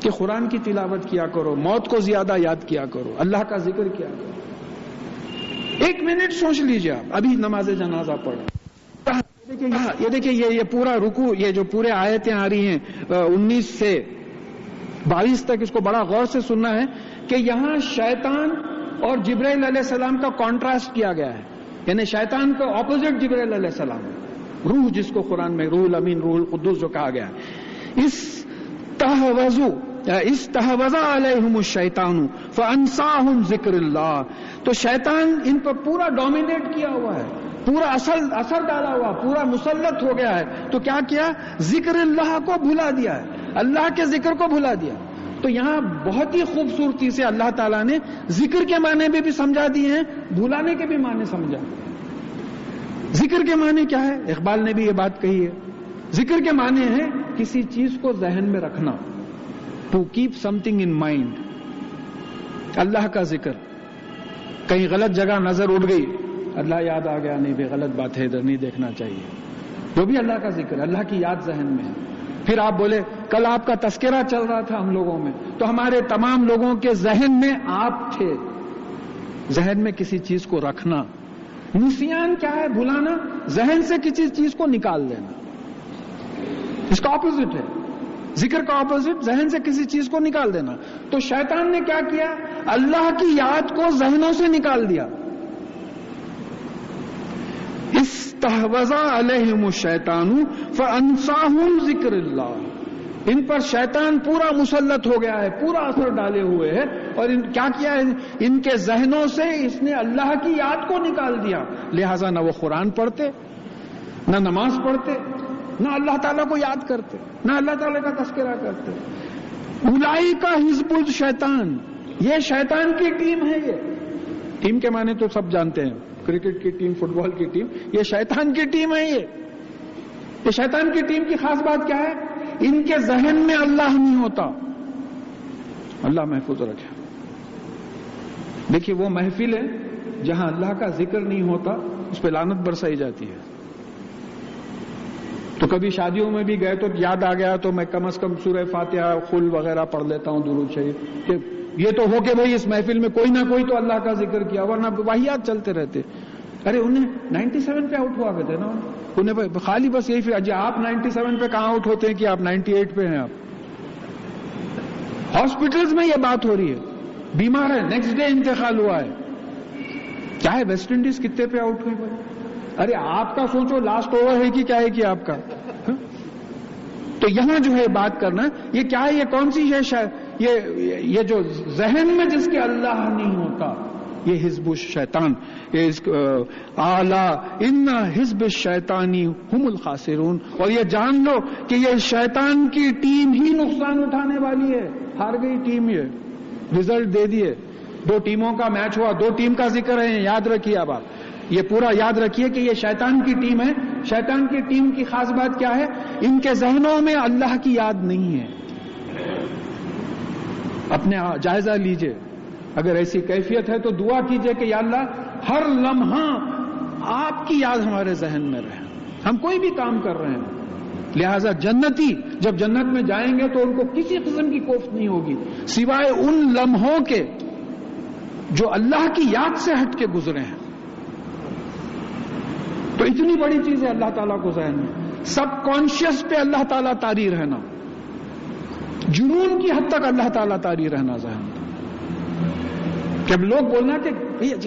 کہ قرآن کی تلاوت کیا کرو، موت کو زیادہ یاد کیا کرو، اللہ کا ذکر کیا کرو. 1 منٹ سوچ لیجیے آپ ابھی نماز جنازہ پڑھ. یہ دیکھیے یہ پورا رکوع، یہ جو پورے آیتیں آ رہی ہیں 19 سے 22 تک، اس کو بڑا غور سے سننا ہے کہ یہاں شیطان اور جبرائیل علیہ السلام کا کانٹراسٹ کیا گیا ہے. یعنی شیطان کا اپوزٹ جبرائیل علیہ السلام، روح جس کو قرآن میں روح الامین، روح القدس جو کہا گیا ہے. استحوذ علیہم الشیطان فانساہم ذکر اللہ. تو شیطان ان پر پورا ڈومینیٹ کیا ہوا ہے، پورا اثر ڈالا ہوا، پورا مسلط ہو گیا ہے. تو کیا کیا؟ ذکر اللہ کو بھلا دیا ہے، اللہ کے ذکر کو بھلا دیا. تو یہاں بہت ہی خوبصورتی سے اللہ تعالیٰ نے ذکر کے معنی بھی سمجھا دیے ہیں، بھلانے کے بھی معنی سمجھا. ذکر کے معنی کیا ہے؟ اقبال نے بھی یہ بات کہی ہے. ذکر کے معنی ہے کسی چیز کو ذہن میں رکھنا، to keep something in mind. Allah کا ذکر. کہیں غلط جگہ نظر اڑ گئی، اللہ یاد آ گیا، نہیں بھی غلط بات ہے، ادھر نہیں دیکھنا چاہیے. جو بھی اللہ کا ذکر، اللہ کی یاد ذہن میں ہے. پھر آپ بولے کل آپ کا تذکرہ چل رہا تھا ہم لوگوں میں، تو ہمارے تمام لوگوں کے ذہن میں آپ تھے. ذہن میں کسی چیز کو رکھنا. نسیان کیا ہے؟ بھلانا. ذہن سے کسی چیز کو نکال دینا، اس کا اپوزٹ ہے. ذکر کا اپوزٹ ذہن سے کسی چیز کو نکال دینا. تو شیطان نے کیا کیا؟ اللہ کی یاد کو ذہنوں سے نکال دیا. استحوذ علیہم الشیطان فانساہم ذکر اللہ. ان پر شیطان پورا مسلط ہو گیا ہے، پورا اثر ڈالے ہوئے ہے. اور کیا کیا ہے؟ ان کے ذہنوں سے اس نے اللہ کی یاد کو نکال دیا. لہذا نہ وہ قرآن پڑھتے، نہ نماز پڑھتے، نہ اللہ تعالیٰ کو یاد کرتے، نہ اللہ تعالیٰ کا تذکرہ کرتے. اولئک حزب الشیطان. یہ شیطان کی ٹیم ہے. یہ ٹیم کے معنی تو سب جانتے ہیں، کرکٹ کی ٹیم، فٹ بال کی ٹیم. یہ شیطان کی ٹیم ہے. یہ شیطان کی ٹیم کی خاص بات کیا ہے؟ ان کے ذہن میں اللہ نہیں ہوتا. اللہ محفوظ رکھے. دیکھیے وہ محفل ہے جہاں اللہ کا ذکر نہیں ہوتا، اس پہ لعنت برسائی جاتی ہے. تو کبھی شادیوں میں بھی گئے تو یاد آ گیا تو میں کم از کم سورہ فاتحہ، خل وغیرہ پڑھ لیتا ہوں، درود شریف. کہ یہ تو ہو کہ بھئی اس محفل میں کوئی نہ کوئی تو اللہ کا ذکر کیا، ورنہ واہیات چلتے رہتے. ارے انہیں 97 پہ آؤٹ ہوا کرتے نا، انہیں خالی بس یہی پھر آپ 97 پہ کہاں آؤٹ ہوتے ہیں کہ آپ 98 پہ ہیں. آپ ہاسپٹلز میں یہ بات ہو رہی ہے، بیمار ہے، نیکسٹ ڈے انتقال ہوا ہے. چاہے ویسٹ انڈیز کتنے پہ آؤٹ ہوئی بھائی. ارے آپ کا سوچو لاسٹ اوور ہے کہ کیا ہے کہ آپ کا. تو یہاں جو ہے بات کرنا، یہ کیا ہے؟ یہ کون سی ہے؟ یہ جو ذہن میں جس کے اللہ نہیں ہوتا، یہ حزب الشیطان. اعلیٰ ان حزب الشیطانی ہم الخاسرون. اور یہ جان لو کہ یہ شیطان کی ٹیم ہی نقصان اٹھانے والی ہے. ہار گئی ٹیم. یہ رزلٹ دے دیے. 2 ٹیموں کا میچ ہوا، 2 ٹیم کا ذکر ہے. یاد رکھیے اب آپ یہ پورا یاد رکھیے کہ یہ شیطان کی ٹیم ہے. شیطان کی ٹیم کی خاص بات کیا ہے؟ ان کے ذہنوں میں اللہ کی یاد نہیں ہے. اپنے جائزہ لیجئے. اگر ایسی کیفیت ہے تو دعا کیجئے کہ یا اللہ ہر لمحہ آپ کی یاد ہمارے ذہن میں رہے. ہم کوئی بھی کام کر رہے ہیں. لہذا جنتی جب جنت میں جائیں گے تو ان کو کسی قسم کی کوفت نہیں ہوگی سوائے ان لمحوں کے جو اللہ کی یاد سے ہٹ کے گزرے ہیں. تو اتنی بڑی چیز ہے اللہ تعالیٰ کو ذہن میں. سب کانشیس پہ اللہ تعالیٰ طاری رہنا، جنون کی حد تک اللہ تعالیٰ طاری رہنا ذہن میں. جب لوگ بولنا کہ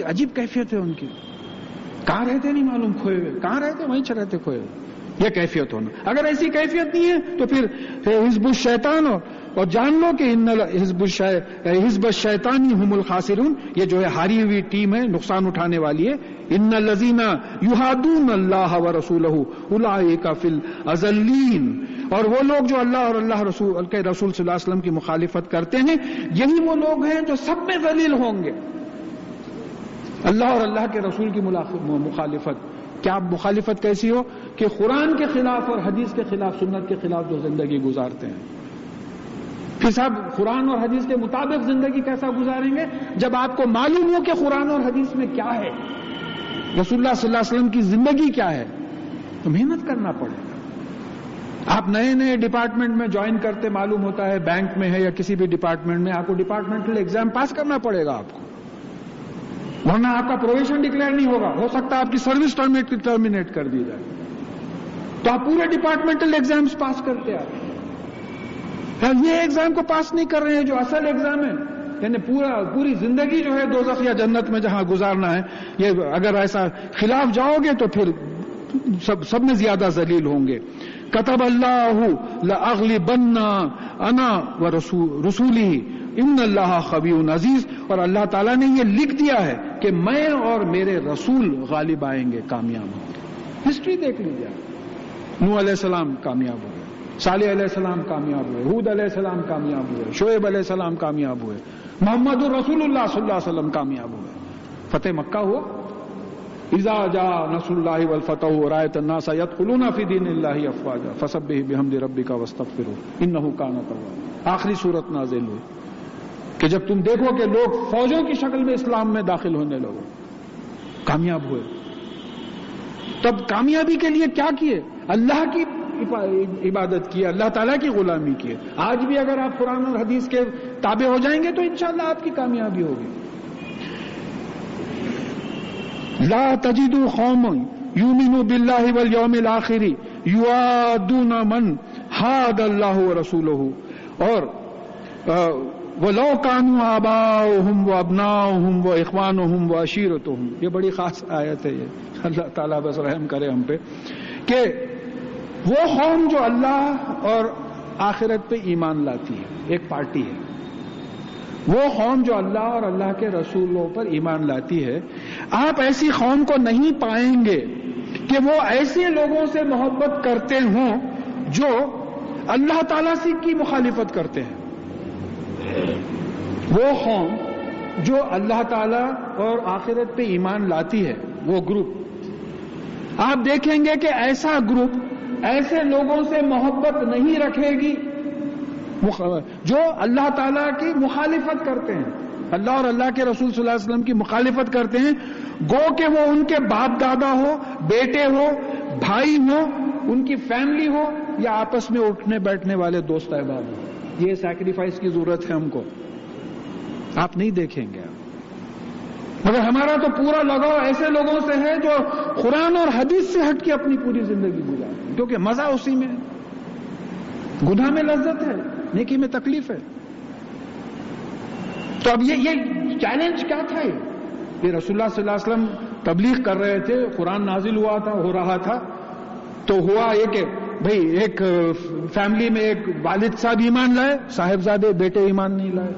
عجیب کیفیت ہے ان کی، کہاں رہتے نہیں معلوم، کھوئے ہوئے، کہاں رہتے وہیں رہتے کھوئے ہوئے. یہ کیفیت ہونا. اگر ایسی کیفیت نہیں ہے تو پھر حزب الشیطان اور جان لو کہ حزب الشیطانی ہم الخاسرون. یہ جو ہے ہاری ہوئی ٹیم ہے، نقصان اٹھانے والی ہے. ان الذین یحادون اللہ ورسولہ اولئک فی الاذلین، اور وہ لوگ جو اللہ اور اللہ کے رسول صلی اللہ علیہ وسلم کی مخالفت کرتے ہیں یہی وہ لوگ ہیں جو سب میں ذلیل ہوں گے۔ اللہ اور اللہ کے رسول کی مخالفت، کیا مخالفت کیسی ہو کہ قرآن کے خلاف اور حدیث کے خلاف، سنت کے خلاف جو زندگی گزارتے ہیں۔ پھر صاحب قرآن اور حدیث کے مطابق زندگی کیسا گزاریں گے جب آپ کو معلوم ہو کہ قرآن اور حدیث میں کیا ہے، رسول اللہ صلی اللہ علیہ وسلم کی زندگی کیا ہے؟ تو محنت کرنا پڑے گا۔ آپ نئے نئے ڈپارٹمنٹ میں جوائن کرتے، معلوم ہوتا ہے بینک میں ہے یا کسی بھی ڈپارٹمنٹ میں، آپ کو ڈپارٹمنٹل ایگزام پاس کرنا پڑے گا آپ کو، ورنہ آپ کا پروویشن ڈکلیئر نہیں ہوگا، ہو سکتا ہے آپ کی سروس ٹرمینیٹ کر دی جائے۔ تو آپ پورے ڈپارٹمنٹل ایگزامز پاس کرتے آپ، یہ ایگزام کو پاس نہیں کر رہے ہیں جو اصل ایگزام ہے، یعنی پوری زندگی جو ہے دوزخ یا جنت میں جہاں گزارنا ہے، یہ اگر ایسا خلاف جاؤ گے تو پھر سب میں زیادہ ذلیل ہوں گے۔ کتب اللہ لأغلبن انا ورسولہ ان اللہ قوی عزیز، اور اللہ تعالیٰ نے یہ لکھ دیا ہے کہ میں اور میرے رسول غالب آئیں گے، کامیاب ہوں گے۔ ہسٹری دیکھ لیجیے، نوح علیہ السلام کامیاب ہوئے، صالح علیہ السلام کامیاب ہوئے، ہود علیہ السلام کامیاب ہوئے، شعیب علیہ السلام کامیاب ہوئے، محمد الرسول اللہ صلی اللہ علیہ وسلم کامیاب ہوئے۔ فتح مکہ ہوا، اذا جاء نصر اللہ والفتح ورأیت الناس يدخلون فی دین اللہ افواجا فسبح بحمد ربک واستغفرہ انہ کان توابا۔ آخری صورت نازل ہوئی کہ جب تم دیکھو کہ لوگ فوجوں کی شکل میں اسلام میں داخل ہونے لگے، کامیاب ہوئے۔ تب کامیابی کے لیے کیا کیے؟ اللہ کی عبادت کی، اللہ تعالیٰ کی غلامی کی۔ آج بھی اگر آپ قرآن اور حدیث کے تابع ہو جائیں گے تو انشاءاللہ آپ کی کامیابی ہوگی۔ لا تجد قوم یؤمنون باللہ والیوم الآخر یوادون من حاد اللہ ورسولہ، اور وَلَوْ كَانُوا آبَاؤُهُمْ وَأَبْنَاؤُهُمْ وَإِخْوَانُهُمْ وَعَشِيرَتُهُمْ۔ یہ بڑی خاص آیت ہے، یہ اللہ تعالیٰ بس رحم کرے ہم پہ کہ وہ قوم جو اللہ اور آخرت پہ ایمان لاتی ہے، ایک پارٹی ہے، وہ قوم جو اللہ اور اللہ کے رسولوں پر ایمان لاتی ہے، آپ ایسی قوم کو نہیں پائیں گے کہ وہ ایسے لوگوں سے محبت کرتے ہوں جو اللہ تعالیٰ سے کی مخالفت کرتے ہیں۔ وہ قوم جو اللہ تعالیٰ اور آخرت پہ ایمان لاتی ہے، وہ گروپ، آپ دیکھیں گے کہ ایسا گروپ ایسے لوگوں سے محبت نہیں رکھے گی جو اللہ تعالیٰ کی مخالفت کرتے ہیں، اللہ اور اللہ کے رسول صلی اللہ علیہ وسلم کی مخالفت کرتے ہیں، گو کہ وہ ان کے باپ دادا ہو، بیٹے ہو، بھائی ہو، ان کی فیملی ہو، یا آپس میں اٹھنے بیٹھنے والے دوست احباب ہو۔ یہ سیکریفائس کی ضرورت ہے ہم کو، آپ نہیں دیکھیں گے، مگر ہمارا تو پورا لگاؤ ایسے لوگوں سے ہے جو قرآن اور حدیث سے ہٹ کے اپنی پوری زندگی گزارتے ہیں، کیونکہ مزہ اسی میں ہے، گناہ میں لذت ہے، نیکی میں تکلیف ہے۔ تو اب یہ چیلنج کیا تھا؟ یہ رسول اللہ صلی اللہ علیہ وسلم تبلیغ کر رہے تھے، قرآن نازل ہو رہا تھا، تو ہوا یہ کہ بھئی ایک فیملی میں ایک والد صاحب ایمان لائے، صاحبزادے بیٹے ایمان نہیں لائے،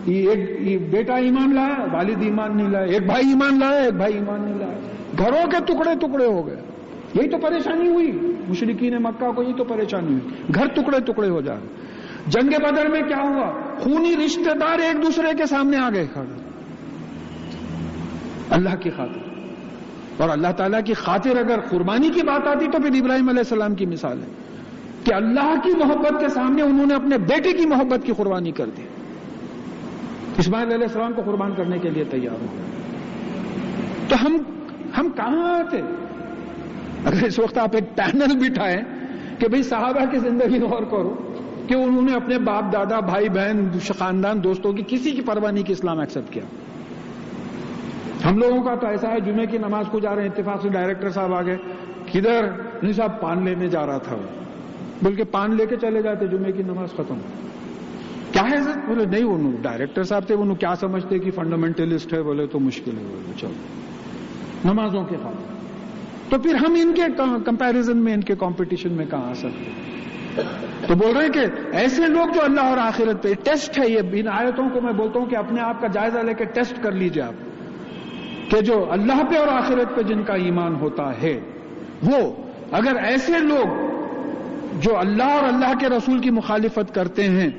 ایک بیٹا ایمان لایا، والد ایمان نہیں لائے، ایک بھائی ایمان لایا، ایک بھائی ایمان نہیں لایا، گھروں کے ٹکڑے ٹکڑے ہو گئے۔ یہی تو پریشانی ہوئی مشرکین مکہ کو، یہی تو پریشانی ہوئی، گھر ٹکڑے ٹکڑے ہو جائے۔ جنگ بدر میں کیا ہوا؟ خونی رشتہ دار ایک دوسرے کے سامنے آ گئے کھڑے، اللہ کی خاطر، اور اللہ تعالیٰ کی خاطر اگر قربانی کی بات آتی تو پھر ابراہیم علیہ السلام کی مثال ہے کہ اللہ کی محبت کے سامنے انہوں نے اپنے بیٹے کی محبت کی قربانی کر دی، اسماعیل علیہ السلام کو قربان کرنے کے لیے تیار ہو گئے۔ تو ہم کہاں تھے؟ اگر اس وقت آپ ایک پینل بٹھائیں کہ بھئی صحابہ کی زندگی غور کرو کہ انہوں نے اپنے باپ دادا بھائی بہن خاندان دوستوں کی کسی کی پرواہ نہیں کی اسلام ایکسپٹ کیا۔ ہم لوگوں کا تو ایسا ہے، جمعے کی نماز کو جا رہے ہیں، اتفاق سے ڈائریکٹر صاحب آ گئے، کدھر؟ نہیں صاحب پان لینے جا رہا تھا، بلکہ پان لے کے چلے جاتے، جمعے کی نماز ختم۔ کیا ہے سر؟ بولے نہیں، انہوں ڈائریکٹر صاحب تھے، انہوں کیا سمجھتے کہ فنڈامنٹلسٹ ہے، بولے تو مشکل ہے، بولے چلو نمازوں کے خاطر۔ تو پھر ہم ان کے کمپیریزن میں، ان کے کمپٹیشن میں کہاں آ سکتے؟ تو بول رہے ہیں کہ ایسے لوگ جو اللہ اور آخرت پہ، ٹیسٹ ہے یہ، ان آیتوں کو میں بولتا ہوں کہ اپنے آپ کا جائزہ لے کے ٹیسٹ کر لیجئے آپ کہ جو اللہ پہ اور آخرت پہ جن کا ایمان ہوتا ہے وہ اگر ایسے لوگ جو اللہ اور اللہ کے رسول کی مخالفت کرتے ہیں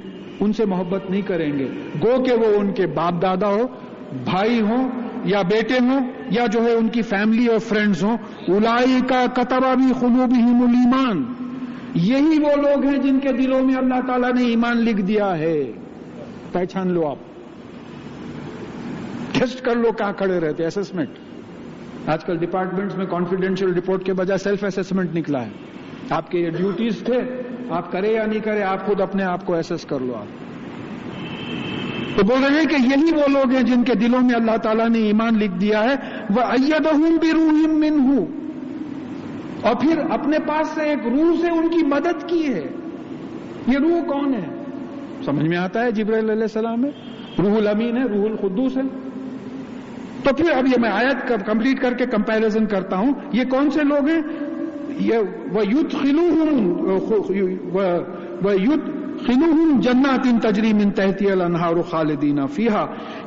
ان سے محبت نہیں کریں گے، گو کہ وہ ان کے باپ دادا ہو، بھائی ہوں یا بیٹے ہوں یا جو ہے ان کی فیملی اور فرینڈز ہوں، اولئک کتب فی قلوبہم الایمان، یہی وہ لوگ ہیں جن کے دلوں میں اللہ تعالیٰ نے ایمان لکھ دیا ہے۔ پہچان لو، آپ ٹیسٹ کر لو کہاں کھڑے رہتے، اسسمنٹ۔ آج کل ڈپارٹمنٹس میں کانفیڈینشیل رپورٹ کے بجائے سیلف اسسمنٹ نکلا ہے۔ آپ کے یہ ڈیوٹیز تھے، آپ کرے یا نہیں کرے، آپ خود اپنے آپ کو ایسس کر لو۔ آپ تو بول رہے ہیں کہ یہی وہ لوگ ہیں جن کے دلوں میں اللہ تعالیٰ نے ایمان لکھ دیا ہے۔ وَأَيَّدَهُم بِرُوحٍ مِّنْهُ، اور پھر اپنے پاس سے ایک روح سے ان کی مدد کی ہے۔ یہ روح کون ہے؟ سمجھ میں آتا ہے، جبرائیل علیہ السلام ہے، روح الامین ہے، روح القدوس ہے۔ تو پھر اب یہ میں آیت کمپلیٹ کر کے کمپیریزن کرتا ہوں، یہ کون سے لوگ ہیں؟ وَيُدْخِلُهُمْ جَنَّاتٍ تَجْرِي مِن تَحْتِهَا الْأَنْهَارُ خَالِدِينَ فِيهَا،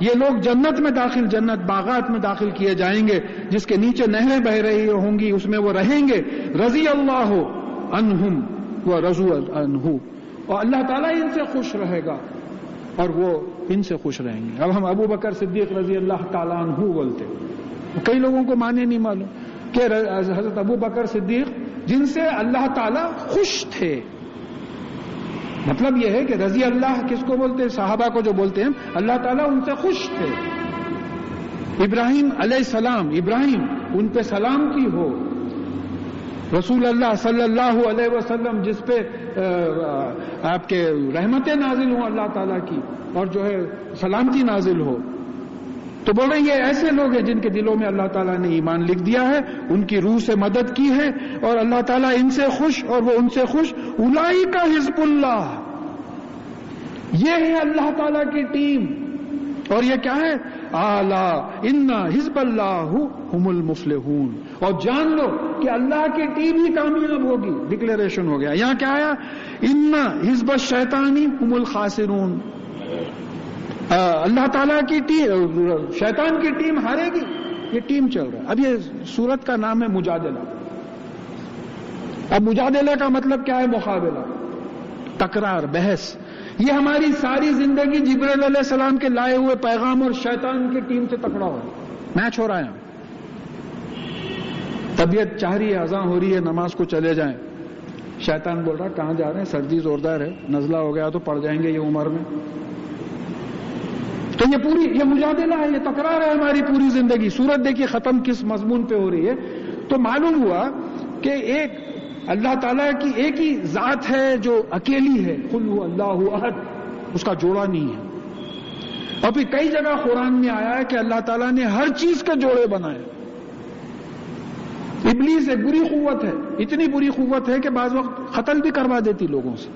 یہ لوگ جنت میں داخل، جنت باغات میں داخل کیے جائیں گے جس کے نیچے نہریں بہ رہی ہوں گی، اس میں وہ رہیں گے۔ رضی اللہ عنہم ورضوا عنہ، اور اللہ تعالیٰ ان سے خوش رہے گا اور وہ ان سے خوش رہیں گے۔ اب ہم ابو بکر صدیق رضی اللہ تعالیٰ عنہ بولتے، کئی لوگوں کو معنی نہیں معلوم کہ حضرت ابو بکر صدیق جن سے اللہ تعالیٰ خوش تھے، مطلب یہ ہے کہ رضی اللہ کس کو بولتے ہیں؟ صحابہ کو جو بولتے ہیں اللہ تعالیٰ ان سے خوش تھے۔ ابراہیم علیہ السلام، ابراہیم ان پہ سلام کی ہو، رسول اللہ صلی اللہ علیہ وسلم جس پہ آپ کے رحمتیں نازل ہوں اللہ تعالیٰ کی اور جو ہے سلامتی نازل ہو، تو بول رہے ہیں یہ ایسے لوگ ہیں جن کے دلوں میں اللہ تعالیٰ نے ایمان لکھ دیا ہے، ان کی روح سے مدد کی ہے اور اللہ تعالیٰ ان سے خوش اور وہ ان سے خوش۔ اولئک حزب اللہ، یہ ہے اللہ تعالیٰ کی ٹیم، اور یہ کیا ہے؟ اعلیٰ ان حزب اللہ هم المفلحون، اور جان لو کہ اللہ کی ٹیم ہی کامیاب ہوگی۔ ڈکلیریشن ہو گیا، یہاں کیا آیا؟ ان حزب الشیطان هم الخاسرون، اللہ تعالیٰ کی ٹیم، شیطان کی ٹیم ہارے گی، یہ ٹیم چل رہا ہے۔ اب یہ سورت کا نام ہے مجادلہ۔ اب مجادلہ کا مطلب کیا ہے؟ مقابلہ، تکرار، بحث۔ یہ ہماری ساری زندگی جبرائیل علیہ السلام کے لائے ہوئے پیغام اور شیطان کی ٹیم سے تکڑا ہو رہا ہے، میچ ہو رہا ہے۔ طبیعت چاہ رہی ہے، اذان ہو رہی ہے، نماز کو چلے جائیں، شیطان بول رہا ہے کہاں جا رہے ہیں، سردی زوردار ہے، نزلہ ہو گیا تو پڑ جائیں گے یہ عمر میں۔ تو یہ مجادلہ ہے، یہ تکرار ہے ہماری پوری زندگی۔ سورت دیکھیے ختم کس مضمون پہ ہو رہی ہے، تو معلوم ہوا کہ ایک اللہ تعالیٰ کی ایک ہی ذات ہے جو اکیلی ہے، قل هو اللہ احد، اس کا جوڑا نہیں ہے۔ اور پھر کئی جگہ قرآن میں آیا ہے کہ اللہ تعالیٰ نے ہر چیز کے جوڑے بنائے۔ ابلیس ایک بری قوت ہے، اتنی بری قوت ہے کہ بعض وقت قتل بھی کروا دیتی لوگوں سے۔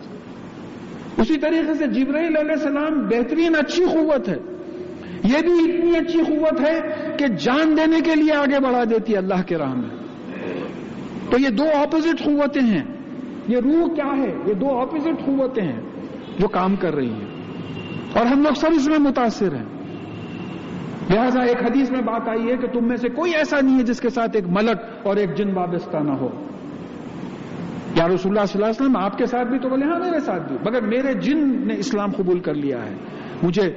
اسی طریقے سے جبرائیل علیہ السلام بہترین اچھی قوت ہے، یہ بھی اتنی اچھی قوت ہے کہ جان دینے کے لیے آگے بڑھا دیتی ہے اللہ کے راہ میں۔ تو یہ دو اپوزٹ قوتیں ہیں۔ یہ روح کیا ہے؟ یہ دو اپوزٹ قوتیں ہیں جو کام کر رہی ہیں، اور ہم لوگ سب اس میں متاثر ہیں۔ لہذا ایک حدیث میں بات آئی ہے کہ تم میں سے کوئی ایسا نہیں ہے جس کے ساتھ ایک ملک اور ایک جن وابستہ نہ ہو۔ یا رسول اللہ صلی اللہ علیہ وسلم آپ کے ساتھ بھی؟ تو بولے ہاں میرے ساتھ بھی، مگر میرے جن نے اسلام قبول کر لیا ہے، مجھے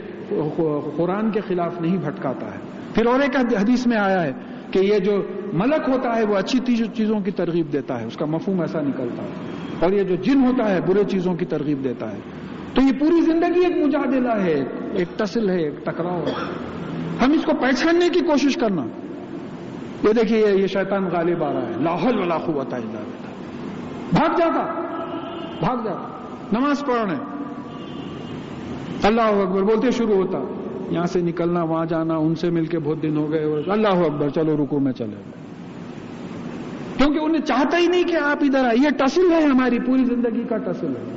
قرآن کے خلاف نہیں بھٹکاتا ہے۔ پھر اور ایک حدیث میں آیا ہے کہ یہ جو ملک ہوتا ہے وہ اچھی چیزوں کی ترغیب دیتا ہے، اس کا مفہوم ایسا نکلتا ہے، اور یہ جو جن ہوتا ہے برے چیزوں کی ترغیب دیتا ہے۔ تو یہ پوری زندگی ایک مجادلہ ہے، ایک ٹسل ہے، ایک ٹکراؤ ہے۔ ہم اس کو پہچاننے کی کوشش کرنا۔ یہ دیکھیے یہ شیطان غالب آ رہا ہے، لا حول ولا قوت الا باللہ، بھاگ جاتا، نماز پڑھنے، اللہ اکبر بولتے شروع ہوتا، یہاں سے نکلنا، وہاں جانا، ان سے مل کے بہت دن ہو گئے، اللہ اکبر چلو رکوع میں چلے گئے، کیونکہ انہیں چاہتا ہی نہیں کہ آپ ادھر آئے۔ یہ ٹسل ہے، ہماری پوری زندگی کا ٹسل ہے۔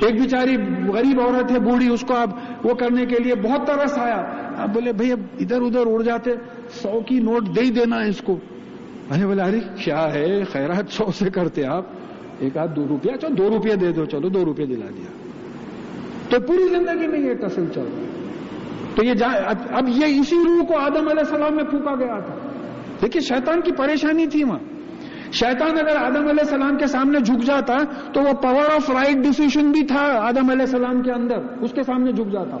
ایک بیچاری غریب عورت ہے، بوڑھی، اس کو اب وہ کرنے کے لیے بہت ترس آیا، اب بولے بھائی اب ادھر ادھر اڑ جاتے، 100 کی نوٹ دے ہی دینا ہے اس کو۔ میں بولے ارے کیا ہے خیرات 100 سے کرتے آپ، ایک آدھ 2 روپیہ، چلو 2 روپیہ دے دو، چلو 2 روپیہ دلا دیا۔ تو پوری زندگی میں یہ ٹسل چل رہا ہے۔ تو یہ اب یہ اسی روح کو آدم علیہ السلام میں پھونکا گیا تھا. دیکھیے شیطان کی پریشانی تھی وہاں. شیطان اگر آدم علیہ السلام کے سامنے جھک جاتا تو وہ پاور آف رائٹ ڈیسیشن بھی تھا آدم علیہ السلام کے اندر, اس کے سامنے جھک جاتا.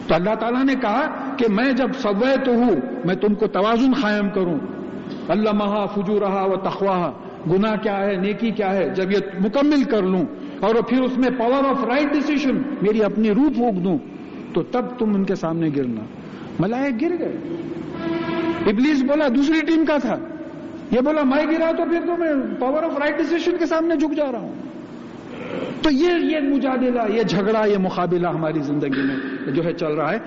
تو اللہ تعالیٰ نے کہا کہ میں جب سویت ہوں, میں تم کو توازن قائم کروں. علمہا فجورہا و تقواہا, گناہ کیا ہے نیکی کیا ہے, جب یہ مکمل کر لوں اور پھر اس میں پاور آف رائٹ ڈیسیشن میری اپنی روح پھونک دوں تو تب تم ان کے سامنے گرنا. ملائک گر گئے. ابلیس بولا دوسری ٹیم کا تھا, یہ بولا میں گرا تو پھر تو میں پاور آف رائٹ ڈیسیشن کے سامنے جھک جا رہا ہوں. تو یہ مجادلہ, یہ جھگڑا, یہ مقابلہ ہماری زندگی میں جو ہے چل رہا ہے.